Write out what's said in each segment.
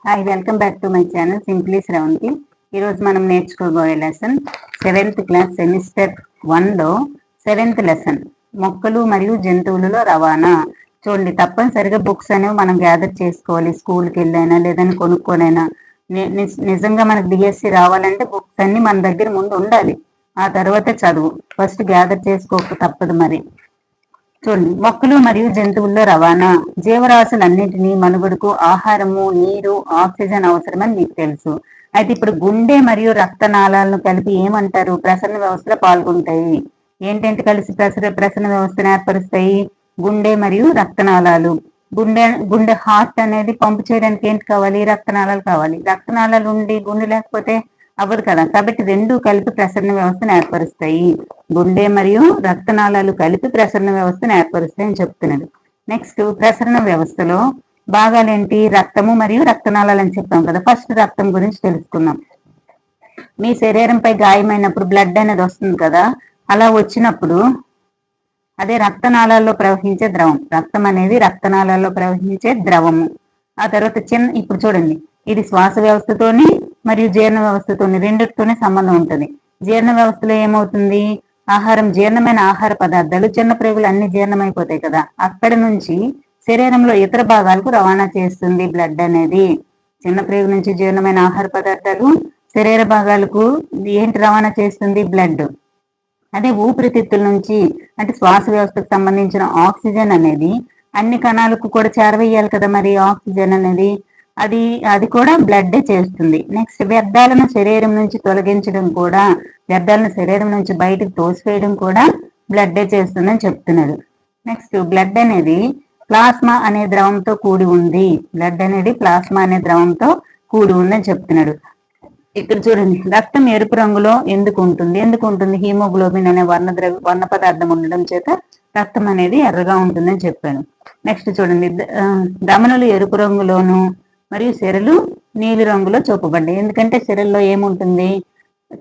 Hi, welcome back to my channel simply Sravanthi. ఈరోజు మనం నేర్చుకోబోయే లెసన్ 7th క్లాస్ సెమిస్టర్ 1లో 7th లెసన్ మొక్కలు మరియు జంతువులలో రవాణా. చూడండి, తప్పనిసరిగా బుక్స్ అనేవి మనం గ్యాదర్ చేసుకోవాలి. స్కూల్కి వెళ్ళైనా లేదని కొనుక్కోనైనా. నిజంగా మనకు డిఎస్సి రావాలంటే బుక్స్ అన్ని మన దగ్గర ముందు ఉండాలి. ఆ తర్వాత చదువు ఫస్ట్ గ్యాదర్ చేసుకోక తప్పదు. మరి చూడండి, మొక్కలు మరియు జంతువుల్లో రవాణా. జీవరాశులన్నింటినీ మనుగడకు ఆహారము, నీరు, ఆక్సిజన్ అవసరమని మీకు తెలుసు. అయితే ఇప్పుడు గుండె మరియు రక్తనాళాలను కలిపి ఏమంటారు? ప్రసరణ వ్యవస్థలో పాల్గొంటాయి. ఏంటంటే కలిసి ప్రసరణ వ్యవస్థను ఏర్పరుస్తాయి? గుండె మరియు రక్తనాళాలు. గుండె హార్ట్ అనేది పంపు చేయడానికి ఏంటి కావాలి? రక్తనాళాలు కావాలి. రక్తనాళాలు ఉండి గుండె లేకపోతే అవ్వదు కదా. కాబట్టి రెండు కలిపి ప్రసరణ వ్యవస్థను ఏర్పరుస్తాయి. గుండె మరియు రక్తనాళాలు కలిపి ప్రసరణ వ్యవస్థను ఏర్పరుస్తాయి అని చెప్తున్నాడు. నెక్స్ట్, ప్రసరణ వ్యవస్థలో భాగాలేంటి? రక్తము మరియు రక్తనాళాలు అని చెప్పాం కదా. ఫస్ట్ రక్తం గురించి తెలుసుకుందాం. మీ శరీరంపై గాయమైనప్పుడు బ్లడ్ అనేది వస్తుంది కదా. అలా వచ్చినప్పుడు అదే రక్తనాళాల్లో ప్రవహించే ద్రవం. రక్తం అనేది రక్తనాళాల్లో ప్రవహించే ద్రవము. ఆ తర్వాత ఇప్పుడు చూడండి, ఇది శ్వాస వ్యవస్థతోని మరియు జీర్ణ వ్యవస్థతోని రెండిటితోనే సంబంధం ఉంటుంది. జీర్ణ వ్యవస్థలో ఏమవుతుంది? జీర్ణమైన ఆహార పదార్థాలు చిన్న ప్రేగులు అన్ని జీర్ణమైపోతాయి కదా. అక్కడ నుంచి శరీరంలో ఇతర భాగాలకు రవాణా చేస్తుంది బ్లడ్ అనేది. చిన్న ప్రేగు నుంచి జీర్ణమైన ఆహార పదార్థాలు శరీర భాగాలకు ఏంటి రవాణా చేస్తుంది? బ్లడ్. అదే ఊపిరితిత్తుల నుంచి అంటే శ్వాస వ్యవస్థకు సంబంధించిన ఆక్సిజన్ అనేది అన్ని కణాలకు కూడా చేరవేయాలి కదా. మరి ఆక్సిజన్ అనేది అది కూడా బ్లడ్ చేస్తుంది. నెక్స్ట్, వ్యర్థాలను శరీరం నుంచి తొలగించడం కూడా, వ్యర్థాలను శరీరం నుంచి బయటకు తోసివేయడం కూడా బ్లడ్ చేస్తుందని చెప్తున్నాడు. నెక్స్ట్, బ్లడ్ అనేది ప్లాస్మా అనే ద్రవంతో కూడి ఉంది. బ్లడ్ అనేది ప్లాస్మా అనే ద్రవంతో కూడి ఉందని చెప్తున్నాడు. ఇక్కడ చూడండి, రక్తం ఎరుపు రంగులో ఎందుకు ఉంటుంది? హీమోగ్లోబిన్ అనే వర్ణ పదార్థం ఉండడం చేత రక్తం అనేది ఎర్రగా ఉంటుందని చెప్పాను. నెక్స్ట్ చూడండి, ధమనులు ఎరుపు రంగులోను మరియు సిరలు నీలి రంగులో చూపబడ్డాయి. ఎందుకంటే సిరల్లో ఏముంటుంది?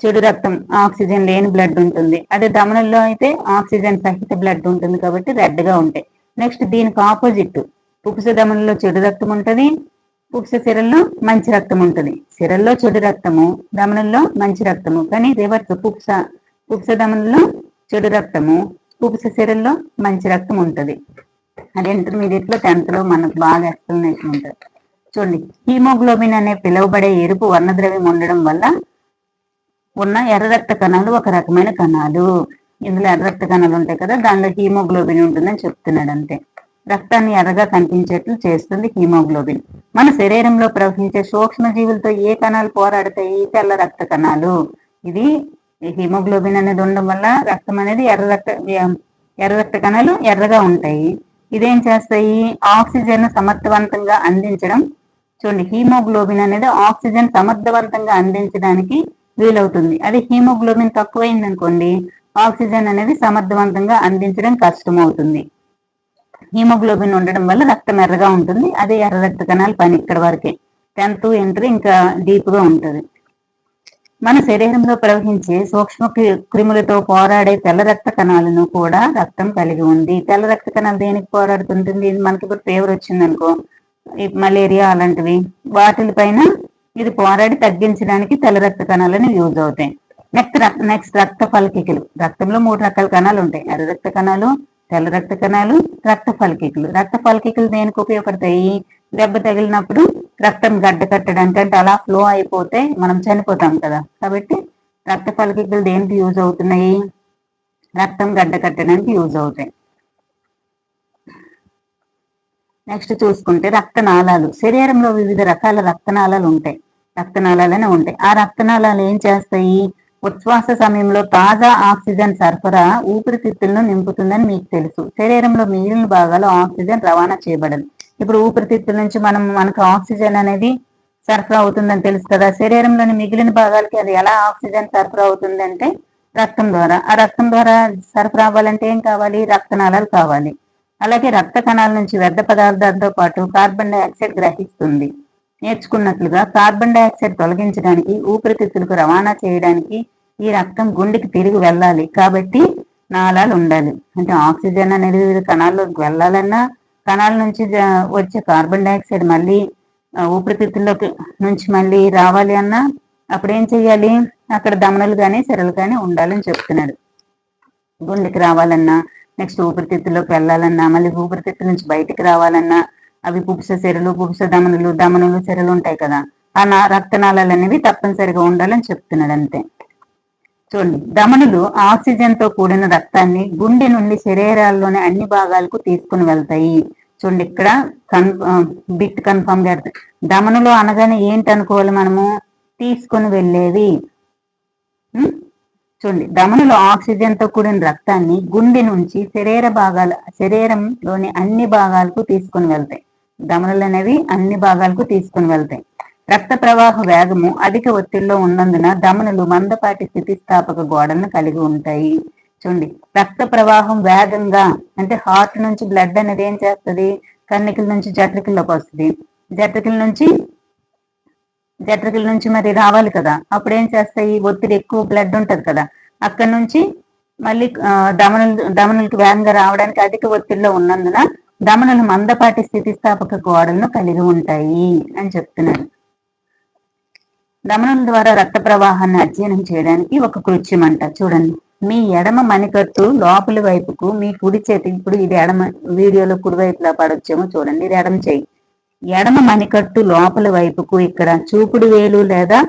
చెడు రక్తం, ఆక్సిజన్ లేని బ్లడ్ ఉంటుంది. అదే ధమనుల్లో అయితే ఆక్సిజన్ సహిత బ్లడ్ ఉంటుంది కాబట్టి రెడ్ గా ఉంటాయి. నెక్స్ట్, దీనికి ఆపోజిట్ పుపుస ధమనుల్లో చెడు రక్తం ఉంటుంది, పుపుస సిరల్లో మంచి రక్తం ఉంటుంది. సిరల్లో చెడు రక్తము, ధమనుల్లో మంచి రక్తము. కానీ రివర్స్, పుపుస ధమనుల్లో చెడు రక్తము, పుపుస సిరల్లో మంచి రక్తం ఉంటుంది. అది ఇంటర్మీడియట్ లో 10th లో మనకు బాగా ఎక్స్ప్లెనేషన్ ఉంటుంది. చూడండి, హీమోగ్లోబిన్ అనే పిలువబడే ఎరుపు వర్ణద్రవ్యం ఉండడం వల్ల ఉన్న ఎర్ర రక్త కణాలు ఒక రకమైన కణాలు. ఇందులో ఎర్ర రక్త కణాలు ఉంటాయి కదా, దానిలో హీమోగ్లోబిన్ ఉంటుందని చెప్తున్నాడు. అంతే, రక్తాన్ని ఎర్రగా కనిపించేట్లు చేస్తుంది హీమోగ్లోబిన్. మన శరీరంలో ప్రవహించే సూక్ష్మజీవులతో ఏ కణాలు పోరాడతాయి? తెల్ల రక్త కణాలు. ఇది హీమోగ్లోబిన్ అనేది ఉండడం వల్ల రక్తం అనేది ఎర్ర రక్త కణాలు ఎర్రగా ఉంటాయి. ఇదేం చేస్తాయి? ఆక్సిజన్ సమర్థవంతంగా అందించడం. చూడండి, హీమోగ్లోబిన్ అనేది ఆక్సిజన్ సమర్థవంతంగా అందించడానికి వీలవుతుంది. అది హీమోగ్లోబిన్ తక్కువైంది అనుకోండి, ఆక్సిజన్ అనేది సమర్థవంతంగా అందించడం కష్టమవుతుంది. హీమోగ్లోబిన్ ఉండడం వల్ల రక్తం ఎర్రగా ఉంటుంది. అదే ఎర్ర రక్త కణాల పని ఇక్కడ వరకే. 10th ఎంట్రీ ఇంకా డీప్ గా ఉంటుంది. మన శరీరంలో ప్రవహించే సూక్ష్మ క్రిములతో పోరాడే తెల్ల రక్త కణాలను కూడా రక్తం కలిగి ఉంది. తెల్ల రక్త కణాలు దేనికి పోరాడుతుంటుంది? మనకి ఇప్పుడు ఫీవర్ వచ్చిందనుకో, మలేరియా అలాంటివి, వాటిపైన ఇది పోరాడి తగ్గించడానికి తెల్ల రక్త కణాలను యూజ్ అవుతాయి. నెక్స్ట్ రక్త ఫలకికలు. రక్తంలో 3 రకాల కణాలు ఉంటాయి: ఎర్ర రక్త కణాలు, తెల్ల రక్త కణాలు, రక్త ఫలకికలు. రక్త ఫలకికలు దేనికి ఉపయోగపడతాయి? దెబ్బ తగిలినప్పుడు రక్తం గడ్డ కట్టడానికి, అంటే అలా ఫ్లో అయిపోతే మనం చనిపోతాం కదా. కాబట్టి రక్త ఫలకికలు దేనికి యూజ్ అవుతున్నాయి? రక్తం గడ్డ కట్టడానికి యూజ్ అవుతాయి. నెక్స్ట్ చూసుకుంటే రక్తనాళాలు. శరీరంలో వివిధ రకాల రక్తనాళాలు ఉంటాయి. రక్తనాళాలనే ఉంటాయి. ఆ రక్తనాళాలు ఏం చేస్తాయి? ఉచ్ఛ్వాస సమయంలో తాజా ఆక్సిజన్ సరఫరా ఊపిరితిత్తులను నింపుతుందని మీకు తెలుసు. శరీరంలో మిగిలిన భాగాలు ఆక్సిజన్ రవాణా చేయబడదు. ఇప్పుడు ఊపిరితిత్తుల నుంచి మనకు ఆక్సిజన్ అనేది సరఫరా అవుతుందని తెలుసు కదా. శరీరంలోని మిగిలిన భాగాలకి అది ఎలా ఆక్సిజన్ సరఫరా అవుతుందంటే రక్తం ద్వారా. ఆ రక్తం ద్వారా సరఫరా అవ్వాలంటే ఏం కావాలి? రక్తనాళాలు కావాలి. అలాగే రక్త కణాల నుంచి వ్యర్థ పదార్థాలతో పాటు కార్బన్ డైఆక్సైడ్ గ్రహిస్తుంది. నేర్చుకున్నట్లుగా కార్బన్ డైఆక్సైడ్ తొలగించడానికి, ఊపిరితిత్తులకు రవాణా చేయడానికి ఈ రక్తం గుండెకి తిరిగి వెళ్ళాలి. కాబట్టి నాళాలు ఉండాలి. అంటే ఆక్సిజన్ అనేది వివిధ కణాల్లోకి వెళ్ళాలన్నా, కణాల నుంచి వచ్చే కార్బన్ డైఆక్సైడ్ మళ్ళీ ఊపిరితిత్తుల్లోకి నుంచి మళ్ళీ రావాలి అన్నా అప్పుడు ఏం చెయ్యాలి, అక్కడ దమనలు కానీ సిరలు కానీ ఉండాలని చెప్తున్నాడు. గుండెకి రావాలన్నా, నెక్స్ట్ ఊపిరితిత్తుల్లోకి వెళ్ళాలన్నా, మళ్ళీ ఊపిరితిత్తుల నుంచి బయటికి రావాలన్నా అవి పుప్స సిరలు, పుప్స దమనులు, దమనులు సిరలు ఉంటాయి కదా, ఆ రక్తనాళాలు అనేవి తప్పనిసరిగా ఉండాలని చెప్తున్నాడు అంతే. చూడండి, దమనులు ఆక్సిజన్ తో కూడిన రక్తాన్ని గుండె నుండి శరీరాల్లోని అన్ని భాగాలకు తీసుకుని వెళ్తాయి. చూడండి, ఇక్కడ బిట్ కన్ఫర్మ్ గా దమనులు అనగానే ఏంటి అనుకోవాలి మనము, తీసుకుని వెళ్ళేవి. చూడండి, దమనులు ఆక్సిజన్ తో కూడిన రక్తాన్ని గుండె నుంచి శరీరంలోని అన్ని భాగాలకు తీసుకుని వెళ్తాయి. దమనులు అనేవి అన్ని భాగాలకు తీసుకుని వెళ్తాయి. రక్త ప్రవాహ వేగము అధిక ఒత్తిడిలో ఉన్నందున దమనులు మందపాటి స్థితిస్థాపక గోడలను కలిగి ఉంటాయి. చూడండి, రక్త ప్రవాహం వేగంగా అంటే హార్ట్ నుంచి బ్లడ్ అనేది ఏం చేస్తుంది, కన్నికల నుంచి జఠరికల్లోకి వస్తుంది, జఠరికల నుంచి మరి రావాలి కదా, అప్పుడు ఏం చేస్తాయి, ఒత్తిడి ఎక్కువ బ్లడ్ ఉంటది కదా, అక్కడ నుంచి మళ్ళీ దమనులకి వేగంగా రావడానికి అధిక ఒత్తిడిలో ఉన్నందున దమనులు మందపాటి స్థితిస్థాపక గోడలను కలిగి ఉంటాయి అని చెప్తున్నాడు. దమనుల ద్వారా రక్త ప్రవాహాన్ని అధ్యయనం చేయడానికి ఒక కృత్యం అంట. చూడండి, మీ ఎడమ మణికట్టు లోపలి వైపుకు మీ కుడి చేతి, ఇప్పుడు ఇది ఎడమ వీడియోలో కుడి వైపులా పడొచ్చేమో చూడండి, ఇది ఎడమ చేయి, ఎడమ మణికట్టు లోపలి వైపుకు ఇక్కడ చూపుడు వేలు లేదా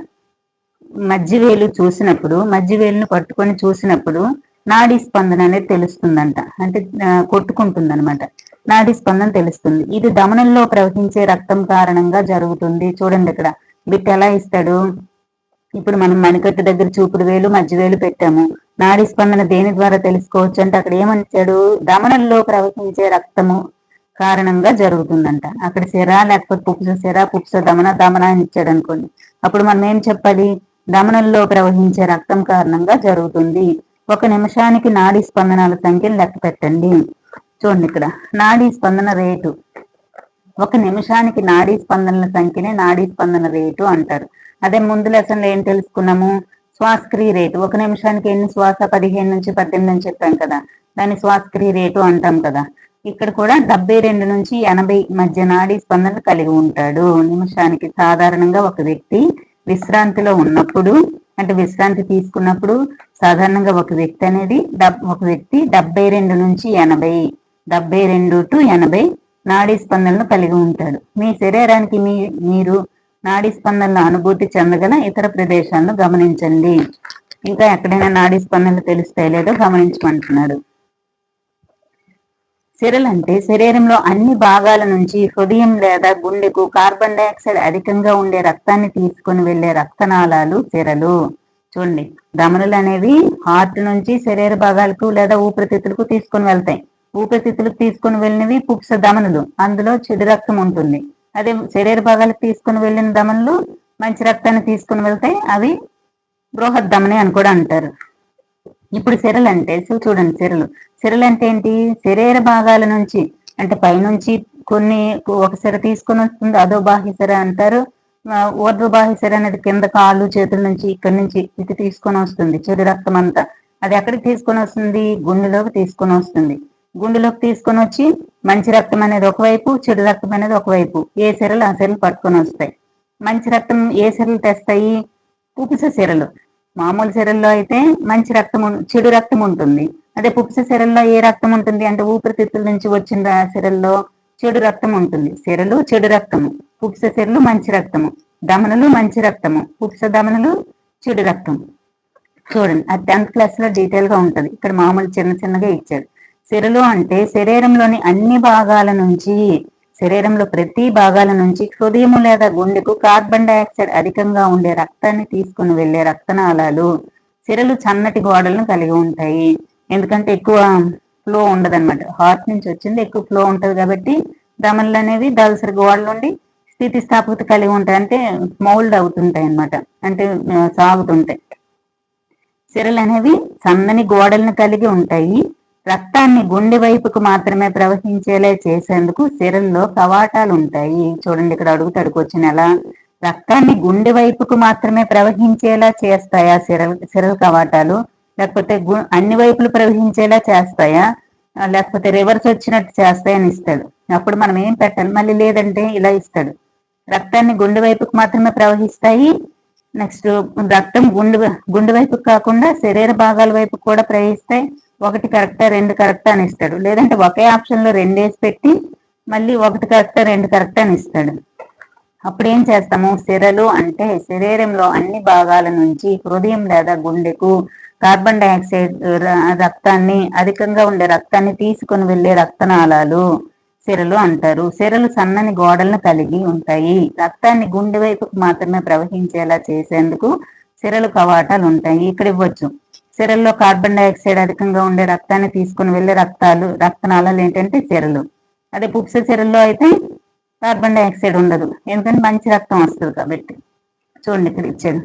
మధ్య వేలు చూసినప్పుడు, మధ్య వేలును పట్టుకొని చూసినప్పుడు నాడీ స్పందన అనేది తెలుస్తుందంట, అంటే కొట్టుకుంటుంది అనమాట, నాడీ స్పందన తెలుస్తుంది. ఇది దమనంలో ప్రవహించే రక్తం కారణంగా జరుగుతుంది. చూడండి, ఇక్కడ బిట్ ఎలా ఇస్తాడు, ఇప్పుడు మనం మణికట్టు దగ్గర చూపుడు వేలు మధ్య వేలు పెట్టాము, నాడీ స్పందన దేని ద్వారా తెలుసుకోవచ్చు అంటే అక్కడ ఏమనిచ్చాడు, దమనంలో ప్రవహించే రక్తము కారణంగా జరుగుతుందంట. అక్కడ సిర లేకపోతే పుప్స సిర, పుప్స దమన, దమన అని ఇచ్చాడు అనుకోండి, అప్పుడు మనం ఏం చెప్పాలి, దమనంలో ప్రవహించే రక్తం కారణంగా జరుగుతుంది. 1 నిమిషానికి నాడీ స్పందనాల సంఖ్యను లెక్క పెట్టండి. చూడండి, ఇక్కడ నాడీ స్పందన రేటు, 1 నిమిషానికి నాడీ స్పందనల సంఖ్యనే నాడీ స్పందన రేటు అంటారు. అదే ముందు లెసన్లో ఏం తెలుసుకున్నాము, శ్వాసక్రియ రేటు, 1 నిమిషానికి ఎన్ని శ్వాస, 15 నుంచి 18 అని చెప్పాం కదా, దాన్ని శ్వాసక్రియ రేటు అంటాం కదా. ఇక్కడ కూడా 72 నుంచి 80 మధ్య నాడీ స్పందనలు కలిగి ఉంటాడు నిమిషానికి. సాధారణంగా ఒక వ్యక్తి విశ్రాంతిలో ఉన్నప్పుడు, అంటే విశ్రాంతి తీసుకున్నప్పుడు సాధారణంగా ఒక వ్యక్తి 72 నుంచి 80, 72 to 80 నాడీ స్పందనలు కలిగి ఉంటాడు. మీ శరీరానికి మీరు నాడీ స్పందనల అనుభూతి చెందగల ఇతర ప్రదేశాలను గమనించండి. ఇంకా ఎక్కడైనా నాడీ స్పందనలు తెలుస్తాయో లేదో గమనించమంటున్నాడు. సిరలు అంటే శరీరంలో అన్ని భాగాల నుంచి హృదయం లేదా గుండెకు కార్బన్ డైఆక్సైడ్ అధికంగా ఉండే రక్తాన్ని తీసుకుని వెళ్లే రక్తనాళాలు సిరలు. చూడండి, దమనులు అనేవి హార్ట్ నుంచి శరీర భాగాలకు లేదా ఊపిరితిత్తులకు తీసుకుని వెళ్తాయి. ఊపిరితిత్తులకు తీసుకుని వెళ్ళినవి పుప్స దమనులు, అందులో చెడు రక్తం ఉంటుంది. అదే శరీర భాగాలకు తీసుకుని వెళ్ళిన దమనులు మంచి రక్తాన్ని తీసుకుని వెళ్తాయి, అవి బృహత్ ధమని అని కూడా అంటారు. ఇప్పుడు సిరలు అంటే చూడండి, సిరలు అంటే ఏంటి, శరీర భాగాల నుంచి అంటే పైనుంచి ఒక సిర తీసుకొని వస్తుంది, అదో బాహ్య సిర అంటారు. ఊర్ధ్వ బాహ్య సిర అనేది కింద కాళ్ళు చేతుల నుంచి ఇక్కడి నుంచి ఇది తీసుకొని వస్తుంది చెడు రక్తం అంతా. అది ఎక్కడికి తీసుకొని వస్తుంది, గుండెలోకి తీసుకొని వస్తుంది. గుండెలోకి తీసుకొని వచ్చి మంచి రక్తం అనేది ఒకవైపు, చెడు రక్తం అనేది ఒకవైపు, ఏ సిరలు ఆ సిరలు పట్టుకొని వస్తాయి. మంచి రక్తం ఏ సిరలు తెస్తాయి, పుప్స సిరలు. మామూలు సిరల్లో అయితే మంచి రక్తం, చెడు రక్తం ఉంటుంది. అదే పుప్స సిరల్లో ఏ రక్తం ఉంటుంది అంటే ఊపిరితిత్తుల నుంచి వచ్చిన సిరల్లో చెడు రక్తం ఉంటుంది. సిరలు చెడు రక్తము, పుప్స సిరలు మంచి రక్తము, దమనులు మంచి రక్తము, పుప్స దమనులు చెడు రక్తం. చూడండి, అది 10th క్లాస్ లో డీటెయిల్ గా ఉంటది, ఇక్కడ మామూలు చిన్నగా ఇచ్చాడు. సిరలు అంటే శరీరంలోని అన్ని భాగాల నుంచి, శరీరంలో ప్రతి భాగాల నుంచి హృదయము లేదా గుండెకు కార్బన్ డైఆక్సైడ్ అధికంగా ఉండే రక్తాన్ని తీసుకుని వెళ్లే రక్తనాళాలు. సిరలు సన్నటి గోడలను కలిగి ఉంటాయి, ఎందుకంటే ఎక్కువ ఫ్లో ఉండదన్నమాట, హార్ట్ నుంచి వచ్చింది ఎక్కువ ఫ్లో ఉంటది కాబట్టి దమనులు అనేవి దళసరి గోడలు ఉండి స్థితిస్థాపకత కలిగి ఉంటాయి, అంటే మౌల్డ్ అవుతుంటాయి అన్నమాట, అంటే సాగుతుంటాయి. సిరలు అనేవి సన్నని గోడలను కలిగి ఉంటాయి. రక్తాన్ని గుండె వైపుకు మాత్రమే ప్రవహించేలా చేసేందుకు సిరల్లో కవాటాలు ఉంటాయి. చూడండి, ఇక్కడ అడుగుతాడు క్వశ్చన్, ఎలా రక్తాన్ని గుండె వైపుకు మాత్రమే ప్రవహించేలా చేస్తాయా సిరల కవాటాలు, లేకపోతే అన్ని వైపులు ప్రవహించేలా చేస్తాయా, లేకపోతే రివర్స్ వచ్చినట్టు చేస్తాయని ఇస్తాడు. అప్పుడు మనం ఏం పెట్టాలి, మళ్ళీ లేదంటే ఇలా ఇస్తాడు, రక్తాన్ని గుండె వైపుకు మాత్రమే ప్రవహిస్తాయి. నెక్స్ట్ రక్తం గుండె వైపుకు కాకుండా శరీర భాగాల వైపు కూడా ప్రవహిస్తాయి. ఒకటి కరెక్టా రెండు కరెక్టా అని ఇస్తాడు, లేదంటే ఒకే ఆప్షన్ లో రెండేసి పెట్టి మళ్ళీ ఒకటి కరెక్టా రెండు కరెక్టా అని ఇస్తాడు. అప్పుడు ఏం చేస్తాము, సిరలు అంటే శరీరంలో అన్ని భాగాల నుంచి హృదయం లేదా గుండెకు కార్బన్ డైఆక్సైడ్ రక్తాన్ని అధికంగా ఉండే రక్తాన్ని తీసుకొని వెళ్లే రక్తనాళాలు సిరలు అంటారు. సిరలు సన్నని గోడలను కలిగి ఉంటాయి. రక్తాన్ని గుండె వైపుకు మాత్రమే ప్రవహించేలా చేసేందుకు సిరలు కవాటాలు ఉంటాయి. ఇక్కడ ఇవ్వచ్చు, సిరల్లో కార్బన్ డైఆక్సైడ్ అధికంగా ఉండే రక్తాన్ని తీసుకుని వెళ్లే రక్తనాళాలు ఏంటంటే సిరలు. అదే పుప్స సిరల్లో అయితే కార్బన్ డైఆక్సైడ్ ఉండదు, ఎందుకంటే మంచి రక్తం వస్తుంది కాబట్టి. చూడండి ఇక్కడ ఇచ్చాడు,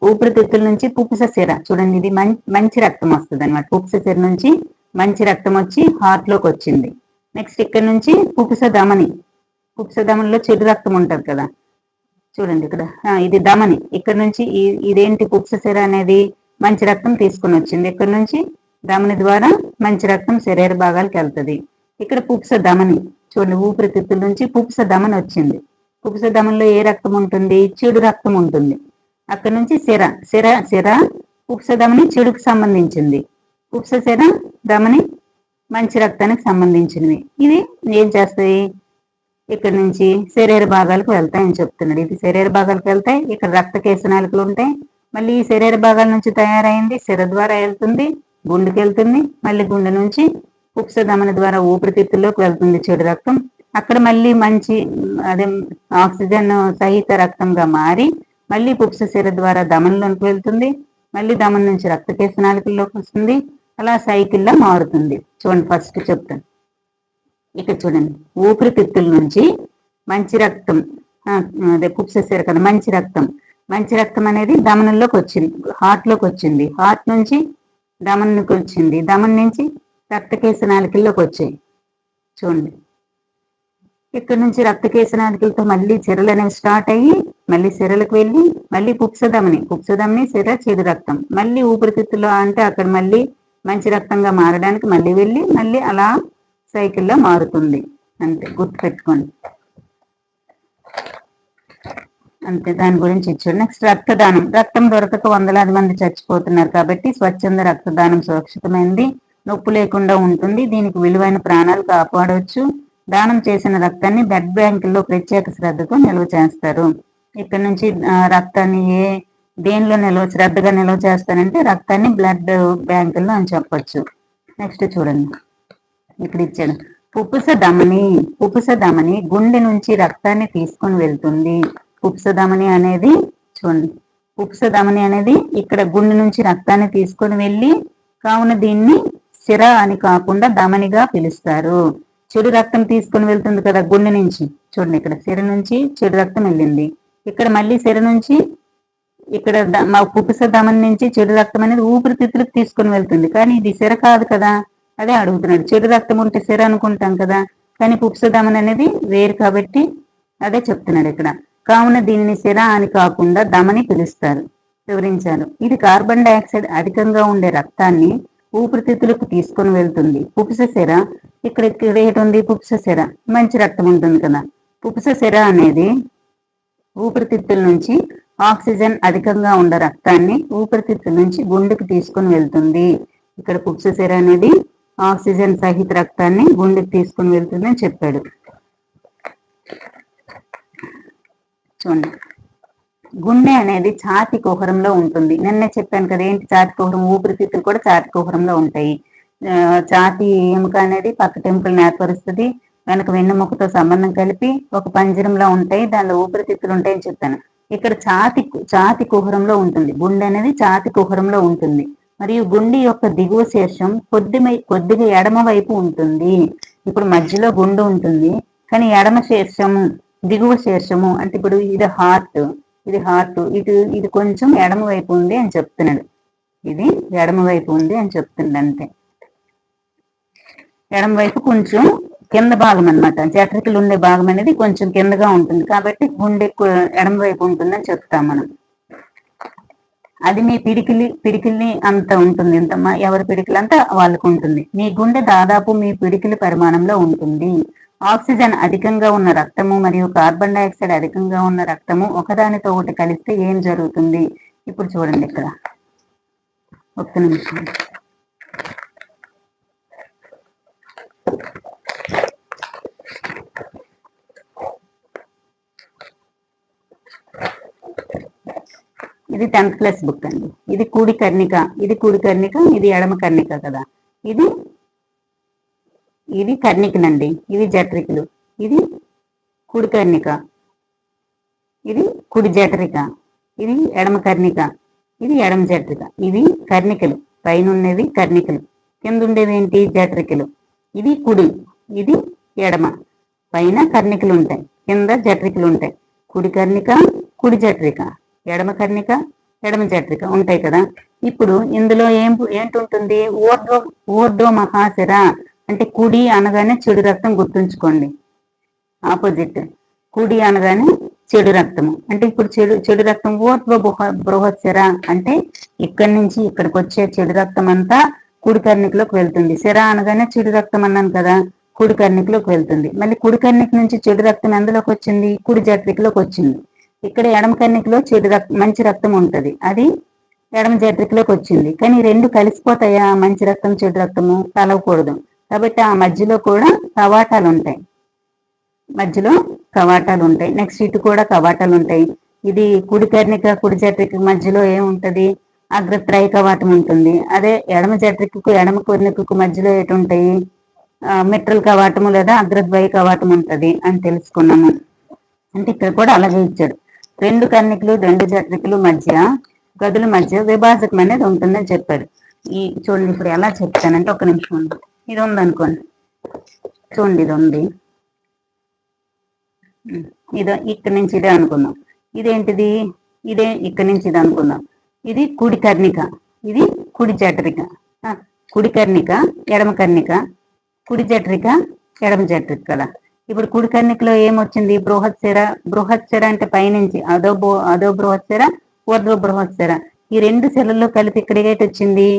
ఊపిరితిత్తుల నుంచి పుప్స సిర. చూడండి, ఇది మంచి రక్తం వస్తుంది అనమాట. పుప్స సిర నుంచి మంచి రక్తం వచ్చి హార్ట్ లోకి వచ్చింది. నెక్స్ట్ ఇక్కడ నుంచి పుప్స ధమనిలో చెడు రక్తం ఉంటది కదా, చూడండి ఇక్కడ ఇది ధమని. ఇక్కడ నుంచి ఇదేంటి, పుప్స సిర అనేది మంచి రక్తం తీసుకుని వచ్చింది. ఇక్కడ నుంచి ధమని ద్వారా మంచి రక్తం శరీర భాగాలకు వెళ్తుంది. ఇక్కడ పుప్స ధమని, చూడండి ఊపిరితిత్తుల నుంచి పుప్స ధమని వచ్చింది. పుప్స ధమనిలో ఏ రక్తం ఉంటుంది, చెడు రక్తం ఉంటుంది. అక్కడ నుంచి సిర పుప్స ధమని చెడుకు సంబంధించింది, పుప్స సిర ధమని మంచి రక్తానికి సంబంధించినవి. ఇవి ఏం చేస్తాయి, ఇక్కడ నుంచి శరీర భాగాలకు వెళ్తాయని చెప్తున్నాడు. ఇది శరీర భాగాలకు వెళ్తాయి. ఇక్కడ రక్త కేశనాళికలు ఉంటాయి. మళ్ళీ ఈ శరీర భాగాల నుంచి తయారైంది సిర ద్వారా వెళ్తుంది, గుండెకి వెళ్తుంది. మళ్ళీ గుండె నుంచి పుప్స ధమని ద్వారా ఊపిరితిత్తుల్లోకి వెళ్తుంది చెడు రక్తం. అక్కడ మళ్ళీ మంచి అదే ఆక్సిజన్ సహిత రక్తంగా మారి మళ్ళీ పుప్స సిర ద్వారా ధమనిలోకి వెళ్తుంది. మళ్ళీ ధమని నుంచి రక్త కేశనాళికల్లోకి వస్తుంది. అలా సైకిల్లా మారుతుంది. చూడండి, ఫస్ట్ చెప్తాను. ఇక్కడ చూడండి, ఊపిరితిత్తుల నుంచి మంచి రక్తం, అదే పుప్స సిర కదా, మంచి రక్తం అనేది ధమనుల్లోకి వచ్చింది, హార్ట్ లోకి వచ్చింది. హార్ట్ నుంచి ధమనికి వచ్చింది, ధమని నుంచి రక్త కేశనాళికల్లోకి వచ్చాయి. చూడండి, ఇక్కడ నుంచి రక్త కేశనాళికలతో మళ్ళీ సిరలు అనేవి స్టార్ట్ అయ్యి మళ్ళీ సిరలకు వెళ్ళి మళ్ళీ పుప్స ధమని సిర చెడు రక్తం మళ్ళీ ఊపిరితిత్తులో, అంటే అక్కడ మళ్ళీ మంచి రక్తంగా మారడానికి మళ్ళీ వెళ్ళి మళ్ళీ అలా సైకిల్లో మారుతుంది. అంతే, గుర్తుపెట్టుకోండి. అంతే, దాని గురించి ఇచ్చాడు. నెక్స్ట్ రక్తదానం. రక్తం దొరకక వందలాది మంది చచ్చిపోతున్నారు కాబట్టి స్వచ్ఛంద రక్తదానం సురక్షితమైనది, నొప్పి లేకుండా ఉంటుంది. దీనికి విలువైన ప్రాణాలు కాపాడవచ్చు. దానం చేసిన రక్తాన్ని బ్లడ్ బ్యాంకుల్లో ప్రత్యేక శ్రద్ధతో నిల్వ చేస్తారు. ఇక్కడ నుంచి రక్తాన్ని దేనిలో శ్రద్ధగా నిల్వ చేస్తారంటే రక్తాన్ని బ్లడ్ బ్యాంకుల్లో అని చెప్పొచ్చు. నెక్స్ట్ చూడండి, ఇక్కడ ఇచ్చాడు, పుప్స ధమని గుండె నుంచి రక్తాన్ని తీసుకొని వెళ్తుంది. పుప్స ధమని అనేది చూడండి, పుప్స ధమని అనేది ఇక్కడ గుండె నుంచి రక్తాన్ని తీసుకొని వెళ్ళి, కావున దీన్ని సిర అని కాకుండా ధమనిగా పిలుస్తారు. చెడు రక్తం తీసుకొని వెళ్తుంది కదా గుండె నుంచి, చూడండి ఇక్కడ సిర నుంచి చెడు రక్తం వెళ్ళింది. ఇక్కడ మళ్ళీ సిర నుంచి ఇక్కడ మా పుప్స ధమని నుంచి చెడు రక్తం అనేది ఊపిరితిత్తులకు తీసుకొని వెళ్తుంది. కానీ ఇది సిర కాదు కదా, అదే అడుగుతున్నాడు. చెడు రక్తం ఉంటే సిర అనుకుంటాం కదా, కానీ పుప్స ధమని అనేది వేరు కాబట్టి అదే చెప్తున్నాడు ఇక్కడ. కావున దీనిని సిర అని కాకుండా ధమని పిలుస్తారు, వివరించారు. ఇది కార్బన్ డైఆక్సైడ్ అధికంగా ఉండే రక్తాన్ని ఊపిరితిత్తులకు తీసుకొని వెళ్తుంది. పుప్స సిర, ఇక్కడ ఏంటి ఉంది, పుప్స సిర మంచి రక్తం ఉంటుంది కదా. పుప్స సిర అనేది ఊపిరితిత్తుల నుంచి ఆక్సిజన్ అధికంగా ఉండే రక్తాన్ని ఊపిరితిత్తుల నుంచి గుండెకు తీసుకొని వెళ్తుంది. ఇక్కడ పుప్స సిర అనేది ఆక్సిజన్ సహిత రక్తాన్ని గుండెకు తీసుకొని వెళ్తుంది అని చెప్పాడు. చూడండి, గుండె అనేది ఛాతి కుహరంలో ఉంటుంది. నిన్నే చెప్పాను కదా ఏంటి ఛాతి కుహరం, ఊపిరితిత్తులు కూడా ఛాతి కుహరంలో ఉంటాయి. ఛాతి ఎముక అనేది పక్క టెంపుల్ని ఏర్పరుస్తుంది. వెనక వెన్నుముకతో సంబంధం కలిపి ఒక పంజరంలో ఉంటాయి, దానిలో ఊపిరితిత్తులు ఉంటాయని చెప్పాను. ఇక్కడ ఛాతి కుహరంలో ఉంటుంది. గుండె అనేది ఛాతి కుహరంలో ఉంటుంది. మరియు గుండె యొక్క దిగువ శీర్షం కొద్దిగా ఎడమ వైపు ఉంటుంది. ఇప్పుడు మధ్యలో గుండె ఉంటుంది, కానీ ఎడమ శీర్షము దిగువ శీర్షము అంటే ఇప్పుడు ఇది హార్ట్ ఇది కొంచెం ఎడమ వైపు ఉంది అని చెప్తున్నాడు. ఇది ఎడమ వైపు ఉంది అని చెప్తుంది అంతే. ఎడమ వైపు కొంచెం కింద భాగం అనమాట, జఠరికలు ఉండే భాగం అనేది కొంచెం కిందగా ఉంటుంది కాబట్టి గుండె ఎడమ వైపు ఉంటుందని చెప్తాం మనం. అది మీ పిడికిలి అంత ఉంటుంది, ఎవరి పిడికిలి అంతా వాళ్ళకు ఉంటుంది. మీ గుండె దాదాపు మీ పిడికిలి పరిమాణంలో ఉంటుంది. ఆక్సిజన్ అధికంగా ఉన్న రక్తము మరియు కార్బన్ డైఆక్సైడ్ అధికంగా ఉన్న రక్తము ఒకదానితో ఒకటి కలిస్తే ఏం జరుగుతుంది? ఇప్పుడు చూడండి ఇక్కడ ఒక్క నిమిషం. ఇది 10th క్లాస్ బుక్ అండి. ఇది కుడి కర్ణిక, ఇది కుడి కర్ణిక, ఇది ఎడమ కర్ణిక కదా. ఇది కర్ణికనండి, ఇవి జఠరికలు. ఇది కుడి కర్ణిక, ఇది కుడి జఠరిక, ఇది ఎడమ కర్ణిక, ఇది ఎడమ జఠరిక. ఇవి కర్ణికలు, పైన ఉన్నవి కర్ణికలు, కింద ఉండేవి ఏంటి? జఠరికలు. ఇది కుడి, ఇది ఎడమ. పైన కర్ణికలు ఉంటాయి, కింద జఠరికలు ఉంటాయి. కుడి కర్ణిక, కుడి జఠరిక, ఎడమ కర్ణిక, ఎడమ జఠరిక ఉంటాయి కదా. ఇప్పుడు ఇందులో ఏంటుంటుంది? ఊర్ధ్వ మహాశిర అంటే కుడి అనగానే చెడు రక్తం, గుర్తుంచుకోండి. ఆపోజిట్, కుడి అనగానే చెడు రక్తము. అంటే ఇప్పుడు చెడు రక్తం ఊర్ధ్వ బృహత్శిర అంటే ఇక్కడి నుంచి ఇక్కడికి వచ్చే చెడు రక్తం అంతా కుడి కర్ణికలోకి వెళ్తుంది. శిర అనగానే చెడు రక్తం అన్నాను కదా, కుడి కర్ణికలోకి వెళ్తుంది. మళ్ళీ కుడి కర్ణిక నుంచి చెడు రక్తం ఎందులోకి వచ్చింది? కుడి జఠరికలోకి వచ్చింది. ఇక్కడ ఎడమ కర్ణికలో మంచి రక్తం ఉంటది, అది ఎడమ జఠరికలోకి వచ్చింది. కానీ రెండు కలిసిపోతాయా? మంచి రక్తం చెడు రక్తము కలవకూడదు. కాబట్టి ఆ మధ్యలో కూడా కవాటాలు ఉంటాయి, మధ్యలో కవాటాలు ఉంటాయి. నెక్స్ట్ ఇటు కూడా కవాటాలు ఉంటాయి. ఇది కుడి కర్ణిక కుడి జఠరిక మధ్యలో ఏముంటది? అగ్రత్రయ కవాటం ఉంటుంది. అదే ఎడమ జఠరికకు ఎడమ కర్ణికకు మధ్యలో ఏటుంటాయి? మిట్రల్ కవాటము లేదా అగ్రద్వయ కవాటం ఉంటది అని తెలుసుకున్నాము. అంటే ఇక్కడ కూడా అలాగే ఇచ్చాడు. రెండు కర్ణికలు రెండు జఠరికలు మధ్య గదుల మధ్య విభాజకం అనేది ఉంటుందని చెప్పాడు. చూడండి ఇప్పుడు ఎలా చెప్తానంటే, ఒక నిమిషం ఉంది. ఇది ఉందనుకోండి, చూడండి ఇది ఉంది, ఇక్కడి నుంచి ఇదే అనుకుందాం. ఇదేంటిది? ఇదే ఇక్కడి నుంచి ఇది అనుకుందాం. ఇది కుడి కర్ణిక, ఇది కుడి జఠరిక. కుడి కర్ణిక ఎడమ కర్ణిక, కుడి జఠరిక ఎడమ జఠరిక కదా. ఇప్పుడు కుడి కర్ణికలో ఏమొచ్చింది? బృహత్శిర. బృహత్శిర అంటే పైనుంచి అదో బృహత్శిర, ఊర్ధ్వ బృహత్శిర. ఈ రెండు శిరల్లో కలిపి ఇక్కడ వచ్చింది?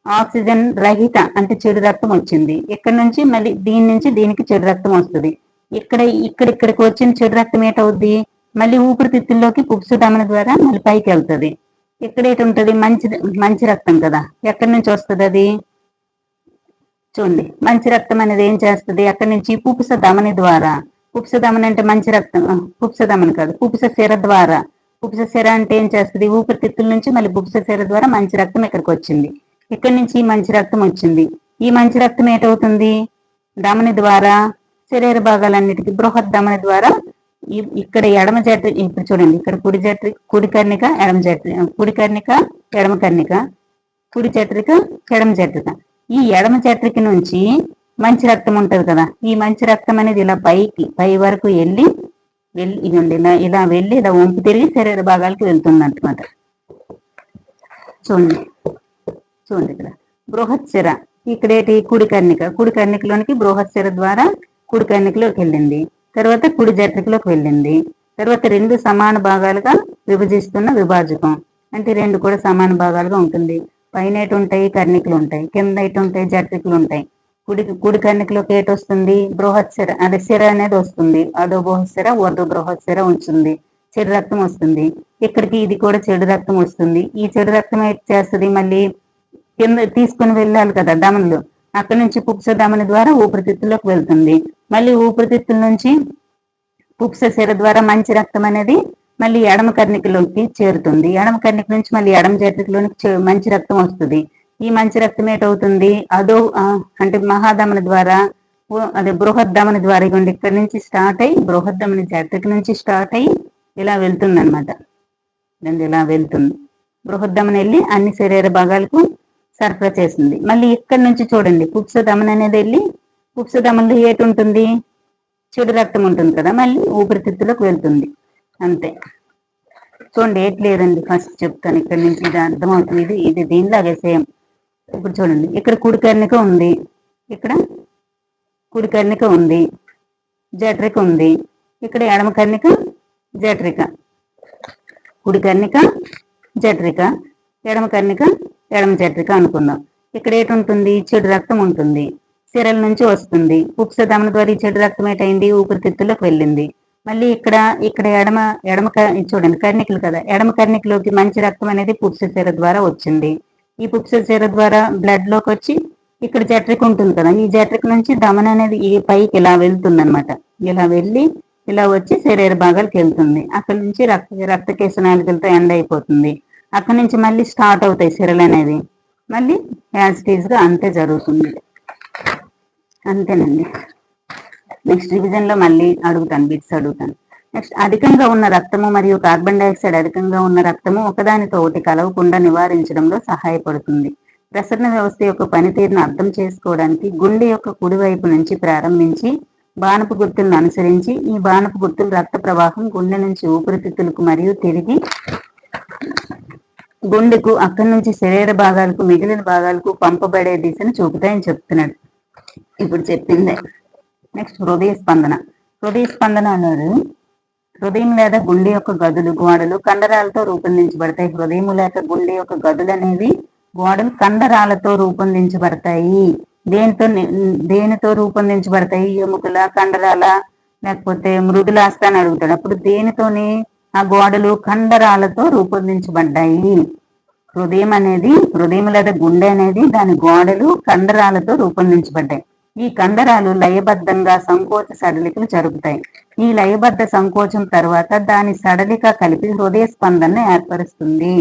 ఆక్సిజన్ రహిత అంటే చెడు రక్తం వచ్చింది. ఇక్కడ నుంచి మళ్ళీ దీని నుంచి దీనికి చెడు రక్తం వస్తుంది. ఇక్కడికి వచ్చిన చెడు రక్తం ఏటవుద్ది? మళ్ళీ ఊపిరితిత్తుల్లోకి పుప్సు ధమని ద్వారా మళ్ళీ పైకి వెళ్తుంది. ఇక్కడ ఏటుంటది? మంచి రక్తం కదా. ఎక్కడి నుంచి వస్తుంది అది? చూడండి, మంచి రక్తం అనేది ఏం చేస్తుంది? అక్కడి నుంచి పుప్స ధమని ద్వారా. పుప్స ధమని అంటే మంచి రక్తం, పుప్స ధమని కాదు, పుప్స శిర ద్వారా. పుప్స శిర అంటే ఏం చేస్తుంది? ఊపిరితిత్తుల నుంచి మళ్ళీ పుప్స శిర ద్వారా మంచి రక్తం ఇక్కడికి వచ్చింది. ఇక్కడి నుంచి మంచి రక్తం వచ్చింది. ఈ మంచి రక్తం ఏటవుతుంది? ధమని ద్వారా శరీర భాగాలన్నిటికీ బృహత్ ధమని ద్వారా ఇక్కడ ఎడమ జఠరి. ఇప్పుడు చూడండి, ఇక్కడ కుడి కర్ణిక ఎడమ జఠరి, కుడి కర్ణిక ఎడమ కర్ణిక, కుడి జఠరిక ఎడమ జఠరిక. ఈ ఎడమ జఠరిక నుంచి మంచి రక్తం ఉంటది కదా. ఈ మంచి రక్తం అనేది ఇలా పై వరకు వెళ్ళి ఇదండి ఇలా వెళ్ళి ఇలా వంపు తిరిగి శరీర భాగాలకు వెళ్తుంది అనమాట. చూడండి ఇక్కడ బృహత్శిర, ఇక్కడేటి? కుడి కర్ణిక. కుడి కర్ణికలోనికి బృహత్శిర ద్వారా కుడి కర్ణికలోకి వెళ్ళింది. తర్వాత కుడి జఠరికలోకి వెళ్ళింది. తర్వాత రెండు సమాన భాగాలుగా విభజిస్తున్న విభాజకం. అంటే రెండు కూడా సమాన భాగాలుగా ఉంటుంది. పైన ఎటు ఉంటాయి? కర్ణికలు ఉంటాయి, కింద ఎటు ఉంటాయి? జఠరికలు ఉంటాయి. కుడి కర్ణికలోకి ఏటు వస్తుంది? బృహత్శిర అదే శిర అనేది వస్తుంది. అదో బృహత్శిర ఊర్ధ్వ బృహత్శిర ఉంచుంది, చెడు రక్తం వస్తుంది. ఇక్కడికి ఇది కూడా చెడు రక్తం వస్తుంది. ఈ చెడు రక్తం ఏం చేస్తుంది? మళ్ళీ కింద తీసుకుని వెళ్ళాలి కదా ధమనులు. అక్కడి నుంచి పుప్స ధమని ద్వారా ఊపిరితిత్తుల్లోకి వెళ్తుంది. మళ్ళీ ఊపిరితిత్తుల నుంచి పుప్స శిర ద్వారా మంచి రక్తం అనేది మళ్ళీ ఎడమ కర్ణికలోకి చేరుతుంది. ఎడమ కర్ణిక నుంచి మళ్ళీ ఎడమ జఠరికలోనికి మంచి రక్తం వస్తుంది. ఈ మంచి రక్తం ఏటవుతుంది? అదో అంటే మహాధమని ద్వారా, అదే బృహత్ ధమని ద్వారా. ఇవ్వండి, ఇక్కడ నుంచి స్టార్ట్ అయ్యి బృహత్ ధమని జఠరిక నుంచి స్టార్ట్ అయ్యి ఇలా వెళ్తుంది అనమాట. ఇలా వెళ్తుంది. బృహత్ ధమని వెళ్ళి అన్ని శరీర భాగాలకు సరఫరా చేస్తుంది. మళ్ళీ ఇక్కడ నుంచి చూడండి, పుప్స ధమని అనేది వెళ్ళి పుప్స ధమనిలో ఏటు ఉంటుంది? చెడు రక్తం ఉంటుంది కదా, మళ్ళీ ఊపిరితిత్తులకు వెళ్తుంది. అంతే. చూడండి, ఏట్ లేదండి, ఫస్ట్ చెప్తాను. ఇక్కడ నుంచి ఇది అర్థమవుతుంది. ఇది దీనిలాగే సేమ్. ఇప్పుడు చూడండి, ఇక్కడ కుడి కర్ణిక ఉంది, ఇక్కడ కుడి కర్ణిక ఉంది, జఠరిక ఉంది. ఇక్కడ ఎడమ కర్ణిక జఠరిక, కుడి కర్ణిక జఠరిక, ఎడమ కర్ణిక ఎడమ జఠరిక అనుకుందాం. ఇక్కడ ఏటుంటుంది? చెడు రక్తం ఉంటుంది. సిరల నుంచి వస్తుంది. ఉపసధమన ద్వారా ఈ చెడు రక్తం ఏంటైంది, ఊపిరితిత్తుల్లోకి వెళ్ళింది. మళ్ళీ ఇక్కడ ఇక్కడ ఎడమ చూడండి కర్ణికలు కదా, ఎడమ కర్ణికలోకి మంచి రక్తం అనేది పుప్స సిర ద్వారా వచ్చింది. ఈ పుప్స సిర ద్వారా బ్లడ్ లోకి వచ్చి ఇక్కడ జఠరిక ఉంటుంది కదా, ఈ జఠరిక నుంచి దమన అనేది ఈ పైకి ఇలా వెళ్తుంది అనమాట. ఇలా వెళ్ళి ఇలా వచ్చి శరీర భాగాలకు వెళ్తుంది. అక్కడ నుంచి రక్త కేశనాళికలతో ఎండ్ అయిపోతుంది. అక్కడ నుంచి మళ్ళీ స్టార్ట్ అవుతాయి సిరలు అనేది. మళ్ళీ యాజ్ గా అంతే జరుగుతుంది. అంతేనండి. నెక్స్ట్ రివిజన్ లో మళ్ళీ అడుగుతాను, బిట్స్ అడుగుతాను. నెక్స్ట్ అధికంగా ఉన్న రక్తము మరియు కార్బన్ డైఆక్సైడ్ అధికంగా ఉన్న రక్తము ఒకదానితో ఒకటి కలవకుండా నివారించడంలో సహాయపడుతుంది. ప్రసరణ వ్యవస్థ యొక్క పనితీరును అర్థం చేసుకోవడానికి గుండె యొక్క కుడివైపు నుంచి ప్రారంభించి బాణపు గుర్తులను అనుసరించి ఈ బాణపు గుర్తులు రక్త ప్రవాహం గుండె నుంచి ఊపిరితిత్తులకు మరియు తిరిగి గుండెకు, అక్కడి నుంచి శరీర భాగాలకు మిగిలిన భాగాలకు పంపబడే దిశను చూపుతాయని చెప్తున్నాడు. ఇప్పుడు చెప్పిందే. నెక్స్ట్ హృదయ స్పందన. హృదయ స్పందన అన్నారు హృదయం లేదా గుండె యొక్క గదులు గోడలు కండరాలతో రూపొందించబడతాయి. హృదయం లేక గుండె యొక్క గదులు అనేవి గోడలు కండరాలతో రూపొందించబడతాయి. దేనితో రూపొందించబడతాయి? ఎముకల, కండరాల, లేకపోతే మృదులాస్థ అని అడుగుతాడు. అప్పుడు దేనితోని ఆ గోడలు కండరాలతో రూపొందించబడ్డాయి. హృదయం లేదా గుండె అనేది దాని గోడలు కండరాలతో రూపొందించబడ్డాయి. ఈ కండరాలు లయబద్ధంగా సంకోచ సడలికలు జరుపుతాయి. ఈ లయబద్ధ సంకోచం తర్వాత దాని సడలిక కలిపి హృదయ స్పందనను ఏర్పరుస్తుంది.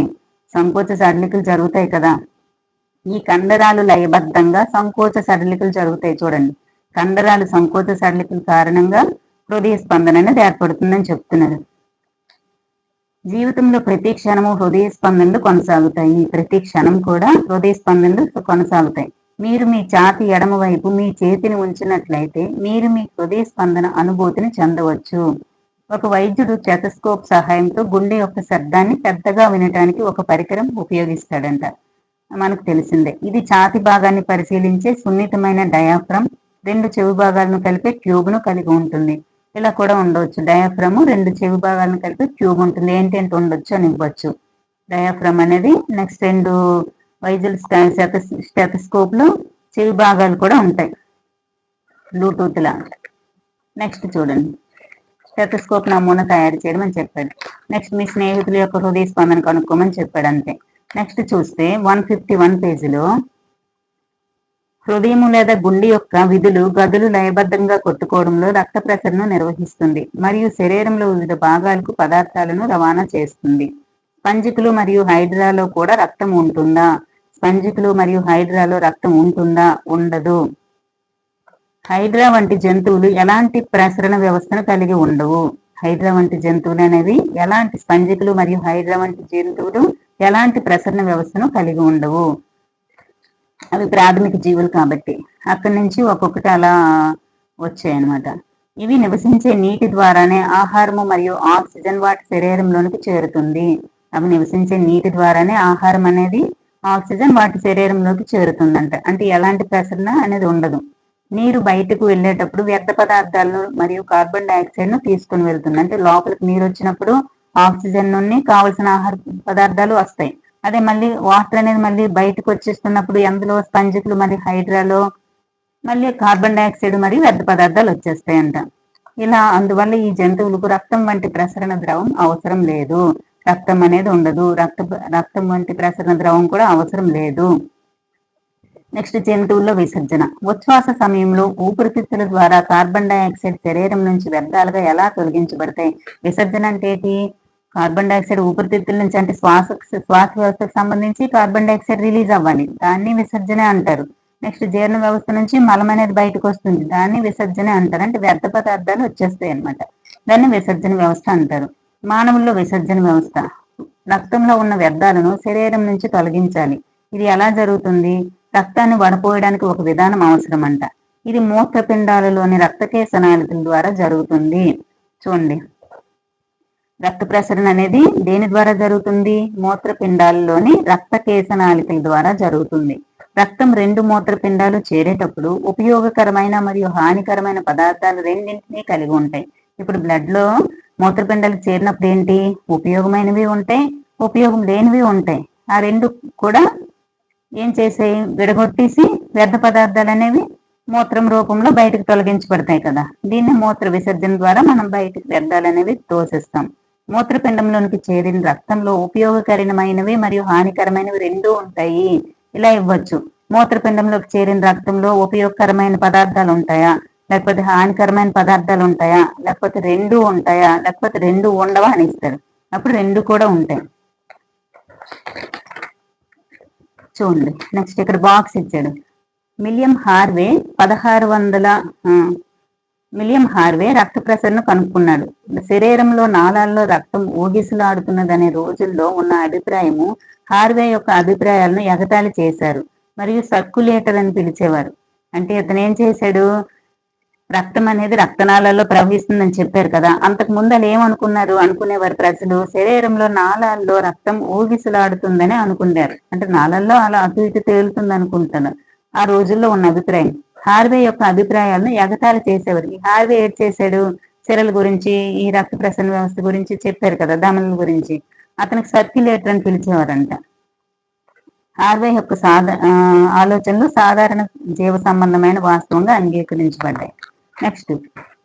సంకోచ సడలికలు జరుగుతాయి కదా, ఈ కండరాలు లయబద్ధంగా సంకోచ సడలికలు జరుగుతాయి. చూడండి, కండరాలు సంకోచ సడలికల కారణంగా హృదయ స్పందన అనేది ఏర్పడుతుందని చెప్తున్నారు. జీవితంలో ప్రతి క్షణము హృదయ స్పందనలు కొనసాగుతాయి. ప్రతి క్షణం కూడా హృదయ స్పందనలు కొనసాగుతాయి. మీరు మీ ఛాతి ఎడమ వైపు మీ చేతిని ఉంచినట్లయితే మీరు మీ హృదయ స్పందన అనుభూతిని చెందవచ్చు. ఒక వైద్యుడు స్టెతస్కోప్ సహాయంతో గుండె యొక్క శబ్దాన్ని పెద్దగా వినటానికి ఒక పరికరం ఉపయోగిస్తాడంట. మనకు తెలిసిందే. ఇది ఛాతి భాగాన్ని పరిశీలించే సున్నితమైన డయాఫ్రమ్, రెండు చెవి భాగాలను కలిపే ట్యూబ్ను కలిగి ఉంటుంది. ఇలా కూడా ఉండవచ్చు. డయాఫ్రమ్ రెండు చెవి భాగాలను కలిపి ట్యూబ్ ఉంటుంది. ఏంటంటే ఉండొచ్చు అని ఇవ్వచ్చు. డయాఫ్రమ్ అనేది. నెక్స్ట్ రెండు వైజల్ స్టెతస్కోప్ లో చెవి భాగాలు కూడా ఉంటాయి, బ్లూటూత్ లా. నెక్స్ట్ చూడండి, స్టెతస్కోప్ నమూనా తయారు చేయడం అని చెప్పాడు. నెక్స్ట్ మీ స్నేహితుల యొక్క హృదయ స్పందన కనుక్కోమని చెప్పాడు, అంతే. నెక్స్ట్ చూస్తే 151 పేజీలో హృదయం లేదా గుండె యొక్క విధులు గదులు లయబద్ధంగా కొట్టుకోవడంలో రక్త ప్రసరణను నిర్వహిస్తుంది మరియు శరీరంలో వివిధ భాగాలకు పదార్థాలను రవాణా చేస్తుంది. స్పంజికులు మరియు హైడ్రాలో కూడా రక్తం ఉంటుందా? స్పంజికులు మరియు హైడ్రాలో రక్తం ఉంటుందా? ఉండదు. హైడ్రా వంటి జంతువులు ఎలాంటి ప్రసరణ వ్యవస్థను కలిగి ఉండవు. హైడ్రా వంటి జంతువులు అనేవి ఎలాంటి స్పంజికులు మరియు హైడ్రా వంటి జంతువులు ఎలాంటి ప్రసరణ వ్యవస్థను కలిగి ఉండవు. అవి ప్రాథమిక జీవులు కాబట్టి అక్కడి నుంచి ఒక్కొక్కటి అలా వచ్చాయన్నమాట. ఇవి నివసించే నీటి ద్వారానే ఆహారము మరియు ఆక్సిజన్ వాటి శరీరంలోనికి చేరుతుంది. అవి నివసించే నీటి ద్వారానే ఆహారం అనేది ఆక్సిజన్ వాటి శరీరంలోకి చేరుతుందంట. అంటే ఎలాంటి ప్రసరణ అనేది ఉండదు. నీరు బయటకు వెళ్ళేటప్పుడు వ్యర్థ పదార్థాలను మరియు కార్బన్ డైఆక్సైడ్ ను తీసుకుని వెళ్తుంది. అంటే లోపలికి నీరు వచ్చినప్పుడు ఆక్సిజన్ నుండి కావలసిన ఆహార పదార్థాలు వస్తాయి. అదే మళ్ళీ వాటర్ అనేది మళ్ళీ బయటకు వచ్చేస్తున్నప్పుడు అందులో స్పంజికులు మరియు హైడ్రాలో మళ్ళీ కార్బన్ డైఆక్సైడ్ మరియు వ్యర్థ పదార్థాలు వచ్చేస్తాయంట. ఇలా అందువల్ల ఈ జంతువులకు రక్తం వంటి ప్రసరణ ద్రవం అవసరం లేదు. రక్తం అనేది ఉండదు. రక్తం వంటి ప్రసరణ ద్రవం కూడా అవసరం లేదు. నెక్స్ట్ జంతువుల్లో విసర్జన. ఉచ్ఛ్వాస సమయంలో ఊపిరితిత్తుల ద్వారా కార్బన్ డైఆక్సైడ్ శరీరం నుంచి వ్యర్థాలుగా ఎలా తొలగించబడతాయి? విసర్జన అంటే ఏంటి? కార్బన్ డైఆక్సైడ్ ఊపిరితిత్తుల నుంచి, అంటే శ్వాస వ్యవస్థకు సంబంధించి కార్బన్ డైఆక్సైడ్ రిలీజ్ అవ్వాలి, దాన్ని విసర్జన అంటారు. నెక్స్ట్ జీర్ణ వ్యవస్థ నుంచి మలం అనేది బయటకు వస్తుంది, దాన్ని విసర్జన అంటారు. అంటే వ్యర్థ పదార్థాలు వచ్చేస్తాయి అన్నమాట, దాన్ని విసర్జన వ్యవస్థ అంటారు. మానవుల్లో విసర్జన వ్యవస్థ. రక్తంలో ఉన్న వ్యర్థాలను శరీరం నుంచి తొలగించాలి. ఇది ఎలా జరుగుతుంది? రక్తాన్ని వడపోయడానికి ఒక విధానం అవసరం అంట. ఇది మూత్రపిండాలలోని రక్తకేశనాళికల ద్వారా జరుగుతుంది. చూడండి, రక్త ప్రసరణ అనేది దేని ద్వారా జరుగుతుంది? మూత్రపిండాలలోని రక్తకేశనాళికల ద్వారా జరుగుతుంది. రక్తం రెండు మూత్రపిండాలు చేరేటప్పుడు ఉపయోగకరమైన మరియు హానికరమైన పదార్థాలు రెండింటినీ కలిగి ఉంటాయి. ఇప్పుడు బ్లడ్ లో మూత్రపిండాలకు చేరినప్పుడు ఏంటి? ఉపయోగమైనవి ఉంటాయి, ఉపయోగం లేనివి ఉంటాయి. ఆ రెండు కూడా ఏం చేసాయి? విడగొట్టేసి వ్యర్థ పదార్థాలు అనేవి మూత్రం రూపంలో బయటకు తొలగించబడతాయి కదా. దీన్ని మూత్ర విసర్జన ద్వారా మనం బయటకు వ్యర్థాలనేవి తోసిస్తాం. మూత్రపిండంలోనికి చేరిన రక్తంలో ఉపయోగకరమైనవి మరియు హానికరమైనవి రెండూ ఉంటాయి. ఇలా ఇవ్వచ్చు. మూత్రపిండంలోకి చేరిన రక్తంలో ఉపయోగకరమైన పదార్థాలు ఉంటాయా, లేకపోతే హానికరమైన పదార్థాలు ఉంటాయా, లేకపోతే రెండు ఉంటాయా, లేకపోతే రెండు ఉండవా అని ఇస్తారు. అప్పుడు రెండు కూడా ఉంటాయి. చూడండి నెక్స్ట్ ఇక్కడ బాక్స్ ఇచ్చాడు. మిలియం హార్వే రక్త ప్రసరణ కనుక్కున్నాడు. శరీరంలో నాళాల్లో రక్తం ఊగిసలాడుతున్నదనే రోజుల్లో ఉన్న అభిప్రాయము హార్వే యొక్క అభిప్రాయాలను ఎగతాళి చేశారు మరియు సర్కులేటర్ అని పిలిచేవారు. అంటే ఇతను ఏం చేశాడు, రక్తం అనేది రక్తనాళాల్లో ప్రవహిస్తుందని చెప్పారు కదా. అంతకు ముందు వాళ్ళు ఏమనుకున్నారు, అనుకునేవారు ప్రజలు శరీరంలో నాళాల్లో రక్తం ఊగిసలాడుతుందని అనుకున్నారు. అంటే నాళాల్లో అలా అటు ఇటు తేలుతుంది అనుకుంటున్నారు. ఆ రోజుల్లో ఉన్న అభిప్రాయం. హార్వే యొక్క అభిప్రాయాలను ఎగతాళి చేసేవారు. ఈ హార్వే ఏడ్ చేశాడు, సిరల గురించి, ఈ రక్త ప్రసరణ వ్యవస్థ గురించి చెప్పారు కదా, ధమనుల గురించి. అతనికి సర్క్యులేటర్ అని పిలిచేవారంట. హార్వే యొక్క ఆలోచనలు సాధారణ జీవ సంబంధమైన వాస్తవంగా అంగీకరించబడ్డాయి. నెక్స్ట్,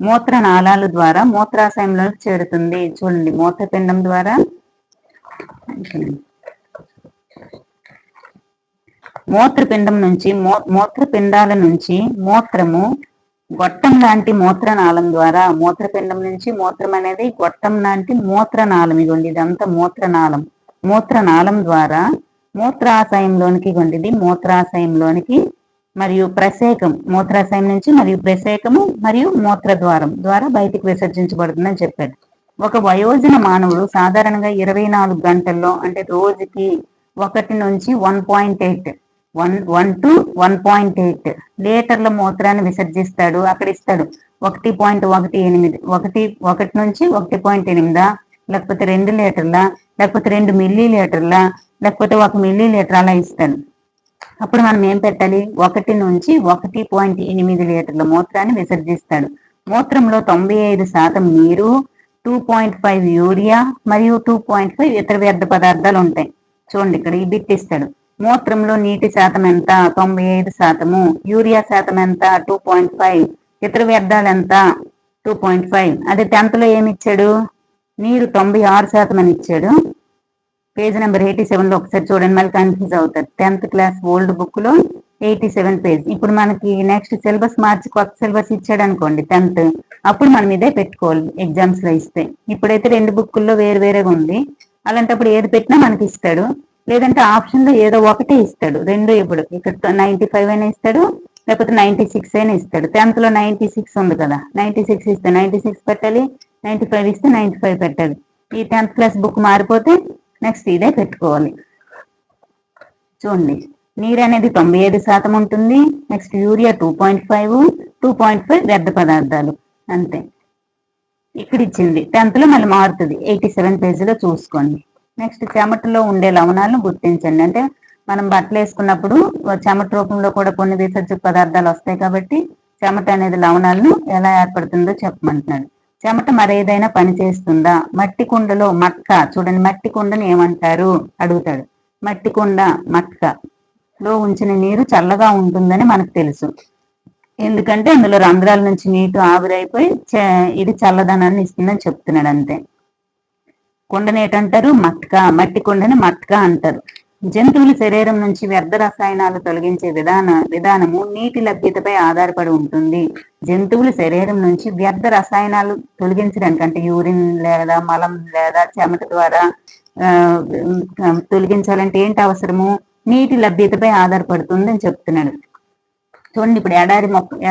మూత్ర నాళాల ద్వారా మూత్రాశయంలోకి చేరుతుంది. చూడండి, మూత్రపిండం ద్వారా మూత్రపిండం నుంచి మూత్రపిండాల నుంచి మూత్రము గొట్టం లాంటి మూత్రనాళం ద్వారా, మూత్రపిండం నుంచి మూత్రం అనేది గొట్టం లాంటి మూత్రనాళం, ఇదిగోండి ఇదంతా మూత్రనాళం. మూత్రనాళం ద్వారా మూత్రాశయంలోనికి కొండిది మూత్రాశయంలోనికి మరియు ప్రసేకం, మూత్రాశయం నుంచి మరియు ప్రసేకము మరియు మూత్రద్వారం ద్వారా బయటికి విసర్జించబడుతుందని చెప్పాడు. ఒక వయోజన మానవుడు సాధారణంగా 24 గంటల్లో, అంటే రోజుకి 1 నుంచి 1 to 1.8 లీటర్ల మూత్రాన్ని విసర్జిస్తాడు. అక్కడ ఇస్తాడు 1.18, 1 నుంచి 1.8, లేకపోతే 2 లీటర్ల, లేకపోతే 2 మిల్లీ లీటర్ల, లేకపోతే 1 మిల్లీ లీటర్ అలా ఇస్తాడు. అప్పుడు మనం ఏం పెట్టాలి, 1 నుంచి 1.8 లీటర్ల మూత్రాన్ని విసర్జిస్తాడు. మూత్రంలో 95% నీరు, 2.5 యూరియా మరియు 2.5 ఇతర వ్యర్థ పదార్థాలు ఉంటాయి. చూడండి ఇక్కడ ఈ బిట్ ఇస్తాడు. మూత్రంలో నీటి శాతం ఎంత, 95%, యూరియా శాతం ఎంత, 2.5, ఇతర వ్యర్థాలు ఎంత, 2.5. అదే 10th లో ఏమి ఇచ్చాడు, నీరు 96% అని ఇచ్చాడు. పేజ్ నెంబర్ 87లో ఒకసారి చూడండి, మళ్ళీ కన్ఫ్యూజ్ అవుతారు. 10th క్లాస్ ఓల్డ్ బుక్ లో 87 పేజ్. ఇప్పుడు మనకి నెక్స్ట్ సిలబస్ మార్చి కొత్త సిలబస్ ఇచ్చాడు అనుకోండి 10th, అప్పుడు మనం ఇదే పెట్టుకోవాలి ఎగ్జామ్స్ లో ఇస్తే. ఇప్పుడైతే 2 బుక్కుల్లో వేరు వేరేగా ఉంది. అలాంటప్పుడు ఏది పెట్టినా మనకి ఇస్తాడు. లేదంటే ఆప్షన్ లో ఏదో ఒకటే ఇస్తాడు. రెండు ఇప్పుడు ఇక్కడ 95 అయినా ఇస్తాడు, లేకపోతే 96 అయినా ఇస్తాడు. 10th లో 96 ఉంది కదా, 96 ఇస్తే 96 పెట్టాలి, 95 ఇస్తే 95 పెట్టాలి. ఈ 10th క్లాస్ బుక్ మారిపోతే నెక్స్ట్ ఇదే పెట్టుకోవాలి. చూడండి, నీరు అనేది 95% ఉంటుంది. నెక్స్ట్ యూరియా 2.5 వ్యర్థ పదార్థాలు అంతే. ఇక్కడ ఇచ్చింది 10th లో మళ్ళీ మారుతుంది, 87 పేజీలో చూసుకోండి. నెక్స్ట్, చెమటలో ఉండే లవణాలను గుర్తించండి. అంటే మనం బట్టలు వేసుకున్నప్పుడు చెమట రూపంలో కూడా కొన్ని విసర్జక పదార్థాలు వస్తాయి కాబట్టి చెమట అనేది లవణాలను ఎలా ఏర్పడుతుందో చెప్పమంటున్నాడు. చెమట మరేదైనా పని చేస్తుందా? మట్టి కుండలో మట్క, చూడండి మట్టి కుండని ఏమంటారు అడుగుతాడు. మట్టి కుండ మట్కలో ఉంచిన నీరు చల్లగా ఉంటుందని మనకు తెలుసు. ఎందుకంటే అందులో రంధ్రాల నుంచి నీరు ఆవిరైపోయి ఇది చల్లదనాన్ని ఇస్తుందని చెప్తున్నాడు అంతే. కుండని ఏంటంటారు, మట్క. మట్టి కుండని మట్క అంటారు. జంతువుల శరీరం నుంచి వ్యర్థ రసాయనాలు తొలగించే విధానము నీటి లభ్యతపై ఆధారపడి ఉంటుంది. జంతువుల శరీరం నుంచి వ్యర్థ రసాయనాలు తొలగించడానికి, అంటే యూరిన్ లేదా మలం లేదా చెమట ద్వారా తొలగించాలంటే ఏంటి అవసరము, నీటి లభ్యతపై ఆధారపడుతుంది అని చెప్తున్నాడు. చూడండి, ఇప్పుడు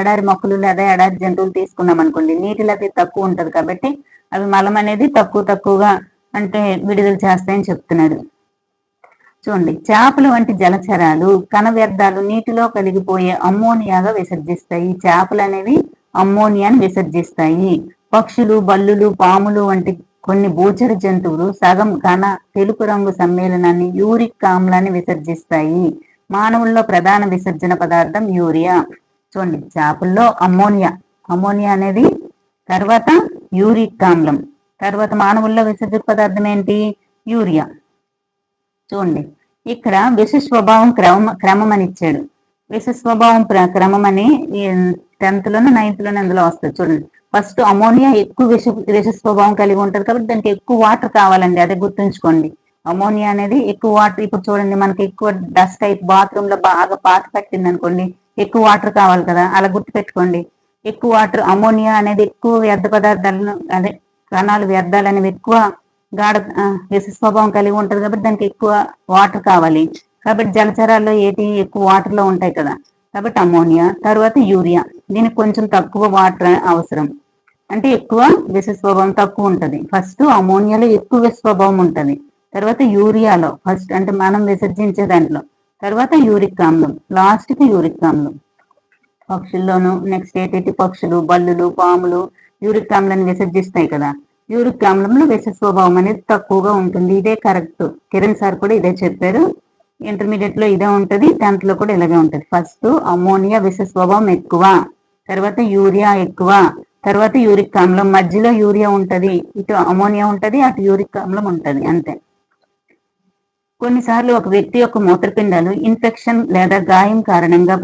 ఎడారి మొక్కలు లేదా ఎడారి జంతువులు తీసుకున్నాం అనుకోండి, నీటి లభ్యత తక్కువ ఉంటది కాబట్టి అవి మలం అనేది తక్కువగా అంటే విడుదల చేస్తాయని చెప్తున్నాడు. చూడండి, చేపలు వంటి జలచరాలు కణ వ్యర్థాలు నీటిలో కలిగిపోయే అమ్మోనియాగా విసర్జిస్తాయి. చేపలు అనేవి అమ్మోనియాని విసర్జిస్తాయి. పక్షులు, బల్లులు, పాములు వంటి కొన్ని భూచర జంతువులు సగం ఘన తెలుపు రంగు సమ్మేళనాన్ని యూరిక్ ఆమ్లాన్ని విసర్జిస్తాయి. మానవుల్లో ప్రధాన విసర్జన పదార్థం యూరియా. చూడండి, చేపల్లో అమ్మోనియా అనేది, తర్వాత యూరిక్ ఆమ్లం, తర్వాత మానవుల్లో విసర్జక పదార్థం ఏంటి, యూరియా. చూడండి, ఇక్కడ విష స్వభావం క్రమం అని ఇచ్చాడు. విష స్వభావం క్రమం అని 10th లోను 9th లోను అందులో వస్తుంది చూడండి. ఫస్ట్ అమోనియా ఎక్కువ విష స్వభావం కలిగి ఉంటుంది కాబట్టి దానికి ఎక్కువ వాటర్ కావాలండి, అదే గుర్తుంచుకోండి. అమోనియా అనేది ఎక్కువ వాటర్. ఇప్పుడు చూడండి, మనకి ఎక్కువ డస్ట్ అయితే బాత్రూమ్ లో బాగా పాత పట్టింది అనుకోండి, ఎక్కువ వాటర్ కావాలి కదా, అలా గుర్తుపెట్టుకోండి. ఎక్కువ వాటర్, అమోనియా అనేది ఎక్కువ వ్యర్థ పదార్థాలను, అదే కణాలు వ్యర్థాలు అనేవి ఎక్కువ గాఢ విష స్వభావం కలిగి ఉంటుంది కాబట్టి దానికి ఎక్కువ వాటర్ కావాలి. కాబట్టి జలచరాల్లో ఏటి ఎక్కువ వాటర్ లో ఉంటాయి కదా, కాబట్టి అమోనియా. తర్వాత యూరియా, దీనికి కొంచెం తక్కువ వాటర్ అవసరం, అంటే ఎక్కువ విష స్వభావం తక్కువ ఉంటది. ఫస్ట్ అమోనియాలో ఎక్కువ విష స్వభావం ఉంటది, తర్వాత యూరియాలో ఫస్ట్ అంటే మనం విసర్జించే దాంట్లో, తర్వాత యూరిక్ ఆమ్లం, లాస్ట్ కి యూరిక్ ఆమ్లం. పక్షుల్లోను నెక్స్ట్ ఏటేటి పక్షులు, బల్లులు, పాములు యూరిక్ ఆమ్లాన్ని విసర్జిస్తాయి కదా. యూరిక్ ఆమ్లంలో విష స్వభావం అనేది తక్కువగా ఉంటుంది. ఇదే కరెక్ట్, కిరణ్ సార్ కూడా ఇదే చెప్పారు. ఇంటర్మీడియట్ లో ఇదే ఉంటది, 10th లో కూడా ఇలాగే ఉంటది. ఫస్ట్ అమోనియా విష స్వభావం ఎక్కువ, తర్వాత యూరియా ఎక్కువ, తర్వాత యూరిక్ ఆమ్లం, మధ్యలో యూరియా ఉంటది, ఇటు అమోనియా ఉంటది, అటు యూరిక్ ఆమ్లం ఉంటది, అంతే. కొన్నిసార్లు ఒక వ్యక్తి యొక్క మూత్రపిండాలు ఇన్ఫెక్షన్ లేదా గాయం కారణంగా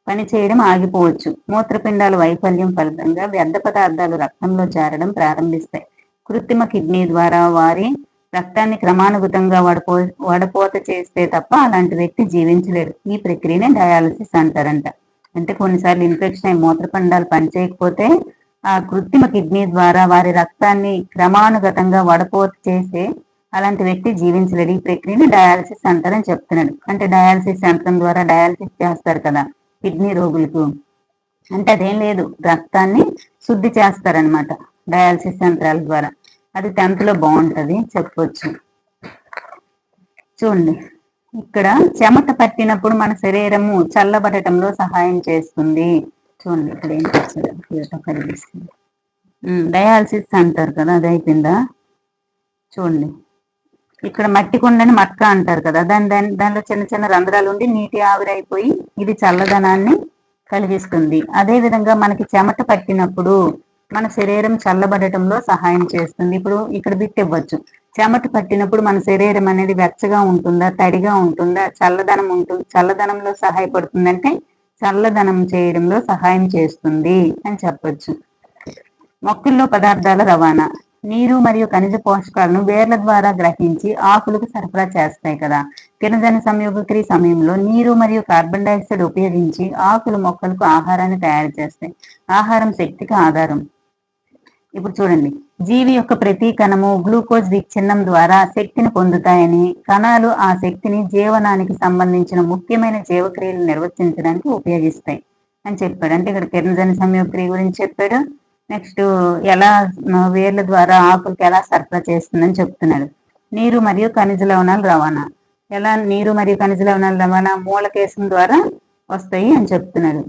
పనిచేయడం ఆగిపోవచ్చు. మూత్రపిండాల వైఫల్యం ఫలితంగా వ్యర్థ పదార్థాలు రక్తంలో చేరడం ప్రారంభిస్తాయి. కృత్రిమ కిడ్నీ ద్వారా వారి రక్తాన్ని క్రమానుగతంగా వడపోత చేస్తే తప్ప అలాంటి వ్యక్తి జీవించలేరు. ఈ ప్రక్రియనే డయాలసిస్ అంటారంట. అంటే కొన్నిసార్లు ఇన్ఫెక్షన్ అయి మూత్రపిండాలు పనిచేయకపోతే ఆ కృత్రిమ కిడ్నీ ద్వారా వారి రక్తాన్ని క్రమానుగతంగా వడపోత చేస్తే అలాంటి వ్యక్తి జీవించలేడు. ఈ ప్రక్రియని డయాలసిస్ అంటారని చెప్తున్నాడు. అంటే డయాలసిస్ యంత్రం ద్వారా డయాలసిస్ చేస్తారు కదా కిడ్నీ రోగులకు, అంటే అదేం లేదు, రక్తాన్ని శుద్ధి చేస్తారనమాట డయాలసిస్ యంత్రాల ద్వారా. అది 10th లో బాగుంటది, చెప్పొచ్చు. చూడండి, ఇక్కడ చెమట పట్టినప్పుడు మన శరీరము చల్లబడటంలో సహాయం చేస్తుంది. చూడండి ఇక్కడ ఏం చేస్తుంది, డయాలసిస్ అంటారు కదా, అది అయిపోయిందా. చూడండి, ఇక్కడ మట్టి కుండని మట్క అంటారు కదా, దానిలో చిన్న చిన్న రంధ్రాలు ఉండి నీటి ఆవిరైపోయి ఇది చల్లదనాన్ని కలిగిస్తుంది. అదే విధంగా మనకి చెమట పట్టినప్పుడు మన శరీరం చల్లబడటంలో సహాయం చేస్తుంది. ఇప్పుడు ఇక్కడ బిట్ ఇవ్వచ్చు, చెమట పట్టినప్పుడు మన శరీరం అనేది వెచ్చగా ఉంటుందా, తడిగా ఉంటుందా, చల్లదనంలో సహాయపడుతుందంటే చల్లదనం చేయడంలో సహాయం చేస్తుంది అని చెప్పొచ్చు. మొక్కల్లో పదార్థాల రవాణా, నీరు మరియు ఖనిజ పోషకాలను వేర్ల ద్వారా గ్రహించి ఆకులకు సరఫరా చేస్తాయి కదా. కిరణజన సంయోగక్రియ సమయంలో నీరు మరియు కార్బన్ డైఆక్సైడ్ ఉపయోగించి ఆకులు మొక్కలకు ఆహారాన్ని తయారు చేస్తాయి. ఆహారం శక్తికి ఆధారం. ఇప్పుడు చూడండి, జీవి యొక్క ప్రతి కణము గ్లూకోజ్ విచ్ఛిన్నం ద్వారా శక్తిని పొందుతాయని, కణాలు ఆ శక్తిని జీవనానికి సంబంధించిన ముఖ్యమైన జీవక్రియలు నిర్వర్తించడానికి ఉపయోగిస్తాయి అని చెప్పాడు. అంటే ఇక్కడ కిరణజన సంయోగక్రియ గురించి చెప్పాడు. నెక్స్ట్ ఎలా వేర్ల ద్వారా ఆకులకి ఎలా సరఫరా చేస్తుందని చెప్తున్నాడు. నీరు మరియు ఖనిజ లవణాల రవాణా, ఎలా నీరు మరియు ఖనిజ లవణాల రవాణా మూలకేశం ద్వారా వస్తాయి అని చెప్తున్నాడు.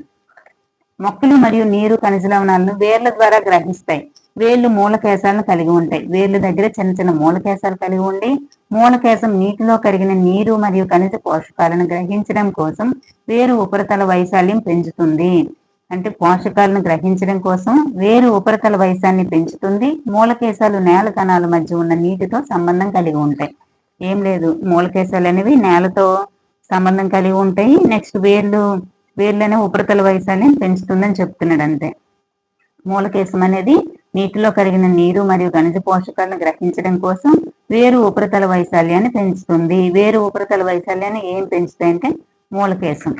మొక్కలు మరియు నీరు ఖనిజ లవణాలను వేర్ల ద్వారా గ్రహిస్తాయి. వేర్లు మూలకేశాలను కలిగి ఉంటాయి. వేర్ల దగ్గర చిన్న చిన్న మూలకేశాలు కలిగి ఉండి, మూలకేశం నీటిలో కరిగిన నీరు మరియు ఖనిజ పోషకాలను గ్రహించడం కోసం వేరు ఉపరితల వైశాల్యం పెంచుతుంది. అంటే పోషకాలను గ్రహించడం కోసం వేరు ఉపరితల వైశాన్ని పెంచుతుంది. మూలకేశాలు నేల కణాల మధ్య ఉన్న నీటితో సంబంధం కలిగి ఉంటాయి. ఏం లేదు, మూలకేశాలు అనేవి నేలతో సంబంధం కలిగి ఉంటాయి. నెక్స్ట్ వేర్లనే ఉపరితల వైశాల్యం పెంచుతుందని చెప్తున్నాడు. అంతే, మూలకేశం అనేది నీటిలో కరిగిన నీరు మరియు ఖనిజ పోషకాలను గ్రహించడం కోసం వేరు ఉపరితల వైశాల్యాన్ని పెంచుతుంది. వేరు ఉపరితల వైశాల్యాన్ని ఏం పెంచుతాయంటే మూలకేశం.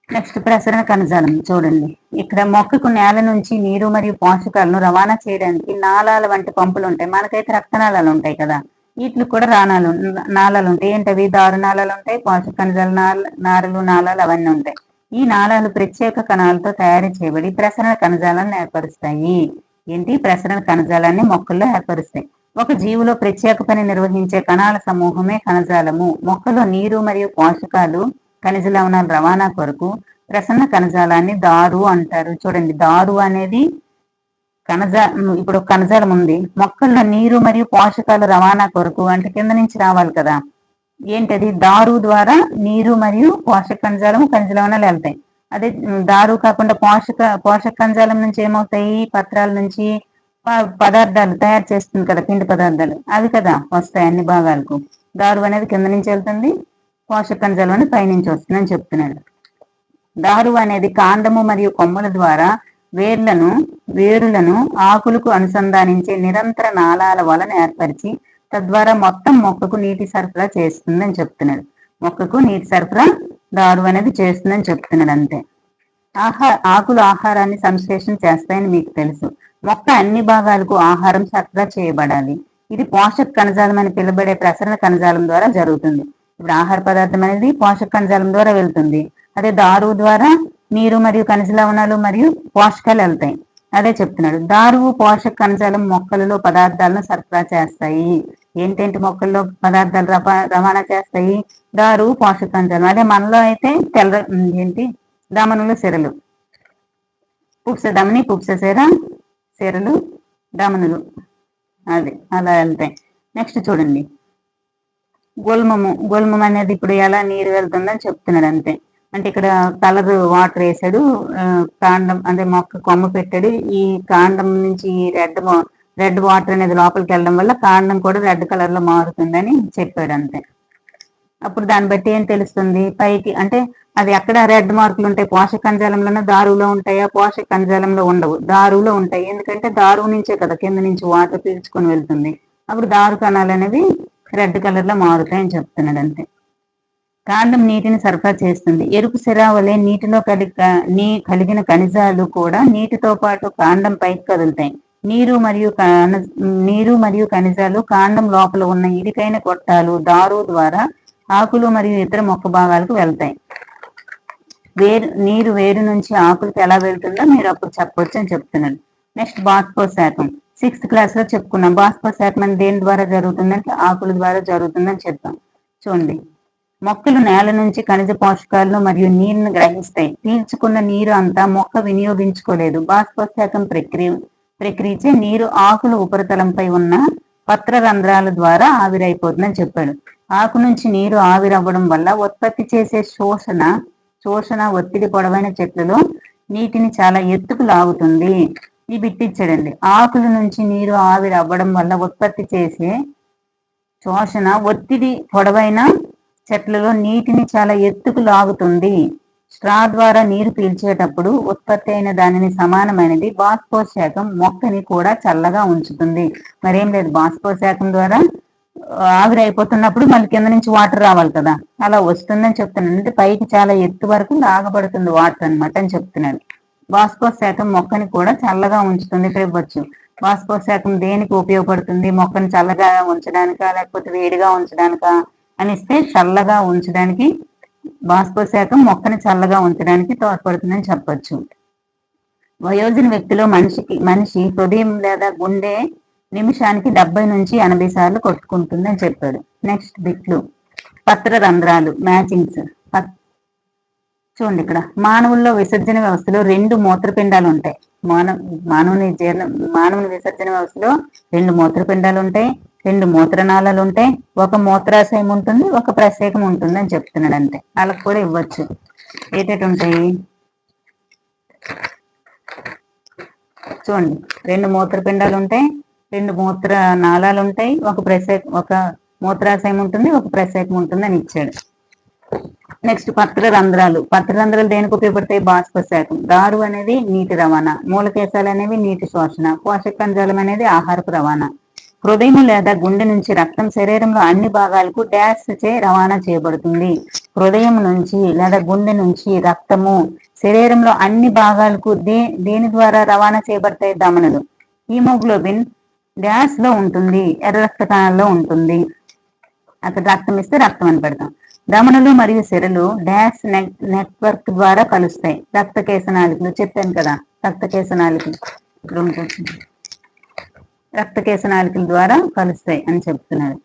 నెక్స్ట్ ప్రసరణ కణజాలం. చూడండి, ఇక్కడ మొక్కకు నేల నుంచి నీరు మరియు పోషకాలను రవాణా చేయడానికి నాళాల వంటి పంపులు ఉంటాయి. మనకైతే రక్తనాళాలు ఉంటాయి కదా, వీటికి కూడా నాళాలు ఉంటాయి. ఏంటవి? దారునాళాలు ఉంటాయి, పోషక కణజాల నాళాలు అవన్నీ ఉంటాయి. ఈ నాళాలు ప్రత్యేక కణాలతో తయారు చేయబడి ప్రసరణ కణజాలాన్ని ఏర్పరుస్తాయి. ఏంటి? ప్రసరణ కణజాలాన్ని మొక్కల్లో ఏర్పరుస్తాయి. ఒక జీవిలో ప్రత్యేక పని నిర్వహించే కణాల సమూహమే కణజాలము. మొక్కలో నీరు మరియు పోషకాలు ఖనిజ లవణాల రవాణా కొరకు ప్రసరణ కణజాలాన్ని దారు అంటారు. చూడండి, దారు అనేది ఇప్పుడు కణజాలం ఉంది, మొక్కల్లో నీరు మరియు పోషకాల రవాణా కొరకు, అంటే కింద నుంచి రావాలి కదా, ఏంటది? దారు ద్వారా నీరు మరియు పోషక కణజాలం ఖనిజ లవణాలు వెళ్తాయి. అదే దారు కాకుండా పోషక కణజాలం నుంచి ఏమవుతాయి? పత్రాల నుంచి పదార్థాలు తయారు చేస్తుంది కదా, పిండి పదార్థాలు, అవి కదా వస్తాయి అన్ని భాగాలకు. దారు అనేది కింద నుంచి వెళ్తుంది, పోషక కణజాలం పైనుంచి వస్తుందని చెప్తున్నాడు. దారువు అనేది కాండము మరియు కొమ్మల ద్వారా వేరులను ఆకులకు అనుసంధానించే నిరంతర నాళాల వలన ఏర్పరిచి తద్వారా మొత్తం మొక్కకు నీటి సరఫరా చేస్తుందని చెప్తున్నాడు. మొక్కకు నీటి సరఫరా దారువు అనేది చేస్తుందని చెప్తున్నాడు. అంతే. ఆకులు ఆహారాన్ని సంశ్లేషణ చేస్తాయని మీకు తెలుసు. మొక్క అన్ని భాగాలకు ఆహారం సరఫరా చేయబడాలి. ఇది పోషక కణజాలం అని పిలువబడే ప్రసరణ కణజాలం ద్వారా జరుగుతుంది. ఇప్పుడు ఆహార పదార్థం అనేది పోషక కణజాలం ద్వారా వెళ్తుంది. అదే దారువు ద్వారా నీరు మరియు ఖనిజ లవణాలు మరియు పోషకాలు వెళ్తాయి. అదే చెప్తున్నాడు. దారువు పోషక కణజాలం మొక్కలలో పదార్థాలను సరఫరా చేస్తాయి. ఏంటంటే మొక్కల్లో పదార్థాలు రవాణా చేస్తాయి. దారువు పోషక కణజాలం. అదే మనలో అయితే దమనులు సిరలు, పుప్సధమని పుప్సశిర, సిరలు దమనులు, అది అలా వెళ్తాయి. నెక్స్ట్ చూడండి, గుల్మం అనేది ఇప్పుడు ఎలా నీరు వెళ్తుందని చెప్తున్నాడు. అంతే. అంటే ఇక్కడ కలర్ వాటర్ వేసాడు, కాండం అంటే మొక్క కొమ్మ పెట్టాడు. ఈ కాండం నుంచి రెడ్ వాటర్ అనేది లోపలికి వెళ్ళడం వల్ల కాండం కూడా రెడ్ కలర్ లో మారుతుందని చెప్పాడు. అంతే. అప్పుడు దాన్ని బట్టి ఏం తెలుస్తుంది, పైకి అంటే అది ఎక్కడ రెడ్ మార్కులు ఉంటాయి, పోషక కణజాలంలోనే దారువులో ఉంటాయా, పోషక కణజాలంలో ఉండవు, దారువులో ఉంటాయి. ఎందుకంటే దారువు నుంచే కదా కింద నుంచి వాటర్ పీల్చుకొని వెళ్తుంది. అప్పుడు దారు కణాలు అనేవి రెడ్ కలర్ లో మారుతాయని చెప్తున్నాడు. అంతే. కాండం నీటిని సరఫరా చేస్తుంది. ఎరుపు సిర వలె నీటిలో కలిగిన ఖనిజాలు కూడా నీటితో పాటు కాండం పైకి కదులుతాయి. నీరు మరియు ఖనిజాలు కాండం లోపల ఉన్న ఇరుకైన గొట్టాలు దారువు ద్వారా ఆకులు మరియు ఇతర మొక్క భాగాలకు వెళ్తాయి. నీరు వేరు నుంచి ఆకులకు ఎలా వెళ్తుందో మీరు అప్పుడు చెప్పొచ్చు అని చెప్తున్నాడు. నెక్స్ట్ బాష్పోశాఖం. 6th క్లాస్ లో చెప్పుకున్నాం. బాష్పోశాఖం అని దేని ద్వారా జరుగుతుందంటే ఆకుల ద్వారా జరుగుతుందని చెప్తాం. చూడండి, మొక్కలు నేల నుంచి ఖనిజ పోషకాలను మరియు నీరును గ్రహిస్తాయి. పీల్చుకున్న నీరు అంతా మొక్క వినియోగించుకోలేదు. బాష్పోశాఖం ప్రక్రియచే నీరు ఆకుల ఉపరితలంపై ఉన్న పత్ర రంధ్రాల ద్వారా ఆవిరైపోతుందని చెప్పాడు. ఆకు నుంచి నీరు ఆవిరవ్వడం వల్ల ఉత్పత్తి చేసే శోషణ ఒత్తిడి పొడవైన చెట్లలో నీటిని చాలా ఎత్తుకు లాగుతుంది. ఈ బిట్టిచ్చాడండి. ఆకుల నుంచి నీరు ఆవిరవ్వడం వల్ల ఉత్పత్తి చేసే శోషణ ఒత్తిడి పొడవైన చెట్లలో నీటిని చాలా ఎత్తుకు లాగుతుంది. స్ట్రా ద్వారా నీరు పీల్చేటప్పుడు ఉత్పత్తి అయిన దానిని సమానమైనది బాష్పోశాఖం మొక్కని కూడా చల్లగా ఉంచుతుంది. మరేం లేదు, బాష్పోశాఖం ద్వారా ఆవిరైపోతున్నప్పుడు మళ్ళీ కింద నుంచి వాటర్ రావాలి కదా, అలా వస్తుందని చెప్తున్నాడు. అంటే పైకి చాలా ఎత్తు వరకు లాగబడుతుంది వాటర్ అనమాట అని చెప్తున్నాడు. బాష్పోశాఖం మొక్కని కూడా చల్లగా ఉంచుతుంది. ఇక్కడ ఇవ్వచ్చు. బాష్పోశాఖం దేనికి ఉపయోగపడుతుంది, మొక్కని చల్లగా ఉంచడానికా లేకపోతే వేడిగా ఉంచడానికా అనిస్తే చల్లగా ఉంచడానికి బాష్పోశాఖం మొక్కని చల్లగా ఉంచడానికి తోడ్పడుతుందని చెప్పొచ్చు. వయోజన వ్యక్తిలో మనిషి హృదయం లేదా గుండె నిమిషానికి 70 నుంచి 80 సార్లు కొట్టుకుంటుందని చెప్పాడు. నెక్స్ట్ బిట్లు. పత్ర రంధ్రాలు, మ్యాచింగ్స్. చూడండి, ఇక్కడ మానవుల్లో విసర్జన వ్యవస్థలో 2 మూత్రపిండాలు ఉంటాయి. మానవుని విసర్జన వ్యవస్థలో 2 మూత్రపిండాలు ఉంటాయి, 2 మూత్రనాళాలు ఉంటాయి, ఒక మూత్రాశయం ఉంటుంది, ఒక ప్రసేకం ఉంటుంది అని చెప్తున్నాడు. అంతే. వాళ్ళకి కూడా ఇవ్వచ్చు. ఏటేటి ఉంటాయి చూడండి, 2 మూత్రపిండాలు ఉంటాయి, 2 మూత్ర నాళాలు ఉంటాయి, ఒక మూత్రాశయం ఉంటుంది, ఒక ప్రసేకం ఉంటుంది అని ఇచ్చాడు. నెక్స్ట్ పత్ర రంధ్రాలు. పత్ర రంధ్రాలు దేనికి ఉపయోగపడతాయి? బాష్పోశాఖం. దారు అనేది నీటి రవాణా, మూలకేశాలు అనేవి నీటి శోషణ, పోషక కణజాలం అనేది ఆహారపు రవాణా. హృదయం లేదా గుండె నుంచి రక్తం శరీరంలో అన్ని భాగాలకు డాష్ చే రవాణా చేయబడుతుంది. హృదయం నుంచి లేదా గుండె నుంచి రక్తము శరీరంలో అన్ని భాగాలకు దేని ద్వారా రవాణా చేయబడతాయి? ధమనులు. హీమోగ్లోబిన్ డాష్ లో ఉంటుంది, ఎర్ర రక్త కణాల్లో ఉంటుంది. అక్కడ రక్తం ఇస్తే రక్తం అని పెడతాం. ధమనులు మరియు సిరలు డాష్ నెట్వర్క్ ద్వారా కలుస్తాయి. రక్తకేశనాళికలు చెప్పాను కదా, రక్తకేశనాళికలు రక్తకేశనాళికల ద్వారా కలుస్తాయి అని చెప్తున్నారు.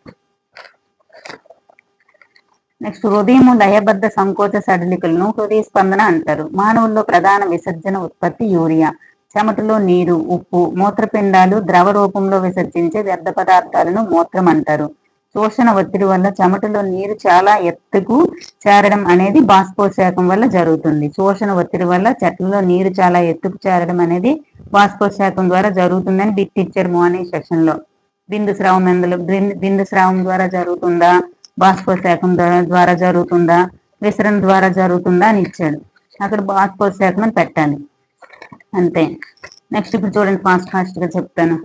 నెక్స్ట్ హృదయము లయబద్ధ సంకోచ సడలికలను హృదయ స్పందన అంటారు. మానవుల్లో ప్రధాన విసర్జన ఉత్పత్తి యూరియా. చెమటలో నీరు, ఉప్పు, మూత్రపిండాలు ద్రవ రూపంలో విసర్జించే వ్యర్థ పదార్థాలను మూత్రం అంటారు. శోషణ ఒత్తిడి వల్ల చెమటలో నీరు చాలా ఎత్తుకు చేరడం అనేది బాష్పోశాఖం వల్ల జరుగుతుంది. శోషణ ఒత్తిడి వల్ల చెట్లలో నీరు చాలా ఎత్తుకు చేరడం అనేది బాష్పోశాఖం ద్వారా జరుగుతుందని బిట్ ఇచ్చారు మార్నింగ్ సెక్షన్ లో. బిందు స్రావం ద్వారా జరుగుతుందా, బాష్పోత్సేకం ద్వారా జరుగుతుందా, విసరణ ద్వారా జరుగుతుందా అని ఇచ్చాడు. అక్కడ బాష్పోత్సేకం అని పెట్టాలి అంతే. నెక్స్ట్ ఇప్పుడు చూడండి, ఫాస్ట్ గా చెప్తాను.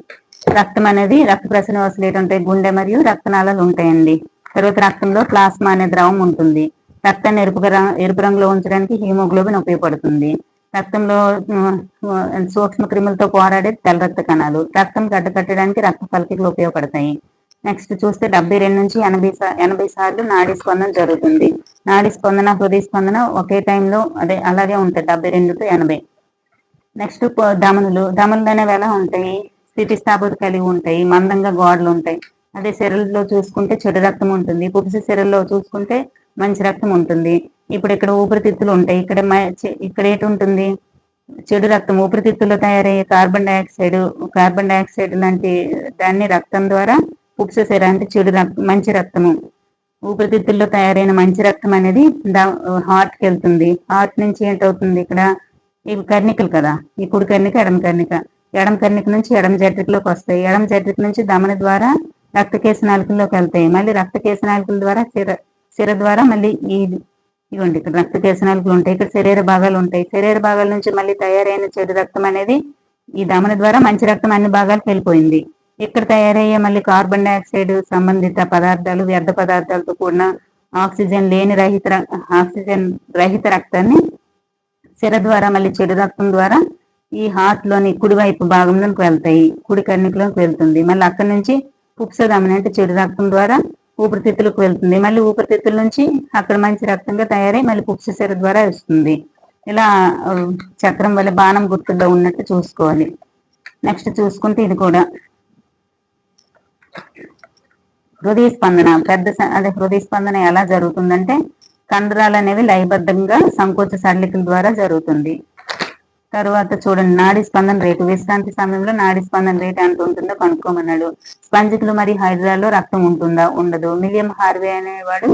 రక్తం అనేది రక్త ప్రసరణ వ్యవస్థలు ఏంటంటే గుండె మరియు రక్తనాళాలు ఉంటాయండి. తర్వాత రక్తంలో ప్లాస్మా అనే ద్రవం ఉంటుంది. రక్తాన్ని ఎరుపు రంగులో ఉంచడానికి హీమోగ్లోబిన్ ఉపయోగపడుతుంది. రక్తంలో సూక్ష్మ క్రిములతో పోరాడే తెల్ల రక్త కణాలు రక్తం గడ్డకట్టడానికి రక్త ఫలికలు ఉపయోగపడతాయి. నెక్స్ట్ చూస్తే 72 నుంచి 80 సార్లు నాడీ స్పందన జరుగుతుంది. నాడీ స్పందన, హృదయ స్పందన ఒకే టైంలో అలాగే ఉంటాయి, 72 to 80. నెక్స్ట్ దమనులు అనేవి ఎలా ఉంటాయి, స్థితిస్థాపకత కలిగి ఉంటాయి, మందంగా గోడలు ఉంటాయి. అదే శరీరంలో చూసుకుంటే చెడు రక్తం ఉంటుంది, పురుష శరీరంలో చూసుకుంటే మంచి రక్తం ఉంటుంది. ఇప్పుడు ఇక్కడ ఊపిరితిత్తులు ఉంటాయి, ఇక్కడ ఏంటి ఉంటుంది, చెడు రక్తం. ఊపిరితిత్తుల్లో తయారయ్యే కార్బన్ డైఆక్సైడ్ లాంటి దాన్ని రక్తం ద్వారా పురుష శరీరానికి చెడు రక్తం, మంచి రక్తము. ఊపిరితిత్తుల్లో తయారైన మంచి రక్తం అనేది హార్ట్ కి వెళ్తుంది. హార్ట్ నుంచి ఏంటవుతుంది, ఇక్కడ ఇవి కర్ణికలు కదా, ఈ కుడి కర్ణిక, ఎడమ కర్ణిక నుంచి ఎడమ జఠరికలోకి వస్తాయి. ఎడమ జఠరిక నుంచి ధమని ద్వారా రక్త కేశనాళికల్లోకి వెళ్తాయి. మళ్ళీ రక్త కేశనాళికల ద్వారా సిర ద్వారా మళ్ళీ ఇవ్వండి, ఇక్కడ రక్త కేశనాళికలు ఉంటాయి, ఇక్కడ శరీర భాగాలు ఉంటాయి. శరీర భాగాల నుంచి మళ్ళీ తయారైన చెడు రక్తం అనేది ఈ ధమని ద్వారా మంచి రక్తం అన్ని భాగాలకు వెళ్ళిపోయింది. ఇక్కడ తయారయ్యే మళ్ళీ కార్బన్ డైఆక్సైడ్ సంబంధిత పదార్థాలు, వ్యర్థ పదార్థాలతో కూడిన ఆక్సిజన్ రహిత రక్తాన్ని సిర ద్వారా మళ్ళీ చెడు రక్తం ద్వారా ఈ హార్ట్ లోని కుడివైపు భాగంలోకి వెళ్తాయి, కుడి కర్ణికలోకి వెళ్తుంది. మళ్ళీ అక్కడి నుంచి పుప్సధమని అంటే చెడు రక్తం ద్వారా ఊపిరితిత్తులకు వెళ్తుంది. మళ్ళీ ఊపిరితిత్తుల నుంచి అక్కడ మంచి రక్తంగా తయారై మళ్ళీ పుప్స సిర ద్వారా వస్తుంది. ఇలా చక్రం వల్ల బాణం గుర్తుల్లో ఉన్నట్టు చూసుకోవాలి. నెక్స్ట్ చూసుకుంటే ఇది కూడా హృదయ స్పందన. హృదయ స్పందన ఎలా జరుగుతుందంటే కండరాలు అనేవి లయబద్ధంగా సంకోచ సడలికల ద్వారా జరుగుతుంది. తర్వాత చూడండి, నాడీ స్పందన రేటు. విశ్రాంతి సమయంలో నాడీ స్పందన రేటు ఎంత ఉంటుందో కనుక్కోమన్నాడు. స్పంజికులు మరియు హైడ్రాల్లో రక్తం ఉంటుందా, ఉండదు. మిలియం హార్వే అనేవాడు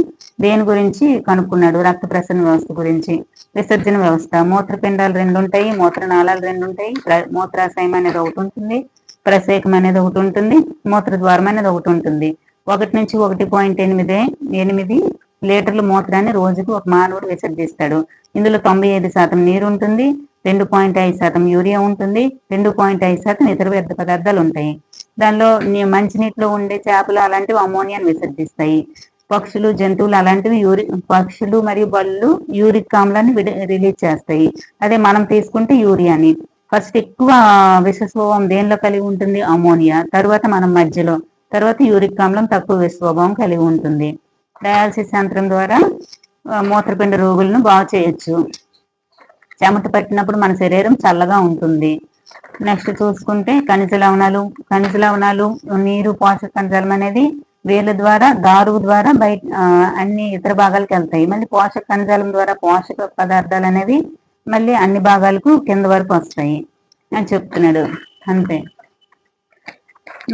దేని గురించి కనుక్కున్నాడు, రక్త ప్రసరణ వ్యవస్థ గురించి. విసర్జన వ్యవస్థ, మూత్రపిండాలు 2 ఉంటాయి, మూత్రనాళాలు 2 ఉంటాయి. మూత్రాశయం అనేది ఒకటి ఉంటుంది, ప్రసేకం అనేది ఒకటి ఉంటుంది, మూత్రద్వారం అనేది ఒకటి ఉంటుంది. 1 నుంచి 1.8 లీటర్ల మూత్రాన్ని రోజుకు ఒక మానవుడు విసర్జిస్తాడు. ఇందులో 95% నీరు ఉంటుంది, 2.5% యూరియా ఉంటుంది, 2.5% ఇతర వ్యర్థ పదార్థాలు ఉంటాయి. దానిలో మంచినీటిలో ఉండే చేపలు అలాంటివి అమోనియాను విసర్జిస్తాయి. పక్షులు, జంతువులు అలాంటివి పక్షులు మరియు బళ్ళు యూరిక్ ఆమ్లాన్ని రిలీజ్ చేస్తాయి. అదే మనం తీసుకుంటే యూరియాని. ఫస్ట్ ఎక్కువ విషస్వభావం దేనిలో కలిగి ఉంటుంది, అమోనియా. తర్వాత మనం మధ్యలో, తర్వాత యూరిక్ ఆమ్లం తక్కువ విషస్వభావం కలిగి ఉంటుంది. డయాలసిస్ యంత్రం ద్వారా మూత్రపిండ రోగులను బాగు చేయొచ్చు. చెమట పట్టినప్పుడు మన శరీరం చల్లగా ఉంటుంది. నెక్స్ట్ చూసుకుంటే ఖనిజ లవణాలు, నీరు, పోషక కణజాలం అనేది వేర్ల ద్వారా, దారువు ద్వారా బయట అన్ని ఇతర భాగాలకు వెళ్తాయి. మళ్ళీ పోషక కణజాలం ద్వారా పోషక పదార్థాలు అనేవి మళ్ళీ అన్ని భాగాలకు కింద వరకు వస్తాయి అని చెప్తున్నాడు అంతే.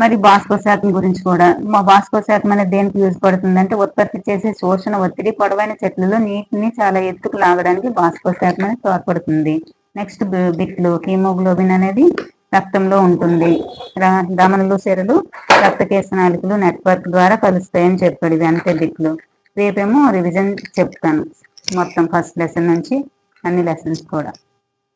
మరి బాష్పోత్సేకం గురించి కూడా, బాష్పోత్సేకం అనేది దేనికి యూజ్ పడుతుంది అంటే ఉత్పత్తి చేసే శోషణ ఒత్తిడి, పొడవైన చెట్లలో నీటిని చాలా ఎత్తుకు లాగడానికి బాష్పోత్సేకం అనేది తోడ్పడుతుంది. నెక్స్ట్ బిట్లు. హీమోగ్లోబిన్ అనేది రక్తంలో ఉంటుంది. ధమనులు, సిరలు, రక్త కేశనాళికలు నెట్వర్క్ ద్వారా కలుస్తాయని చెప్పాడు. ఇది అంతే బిట్లు. రేపేమో రివిజన్ చెప్తాను మొత్తం ఫస్ట్ లెసన్ నుంచి అన్ని లెసన్స్ కూడా.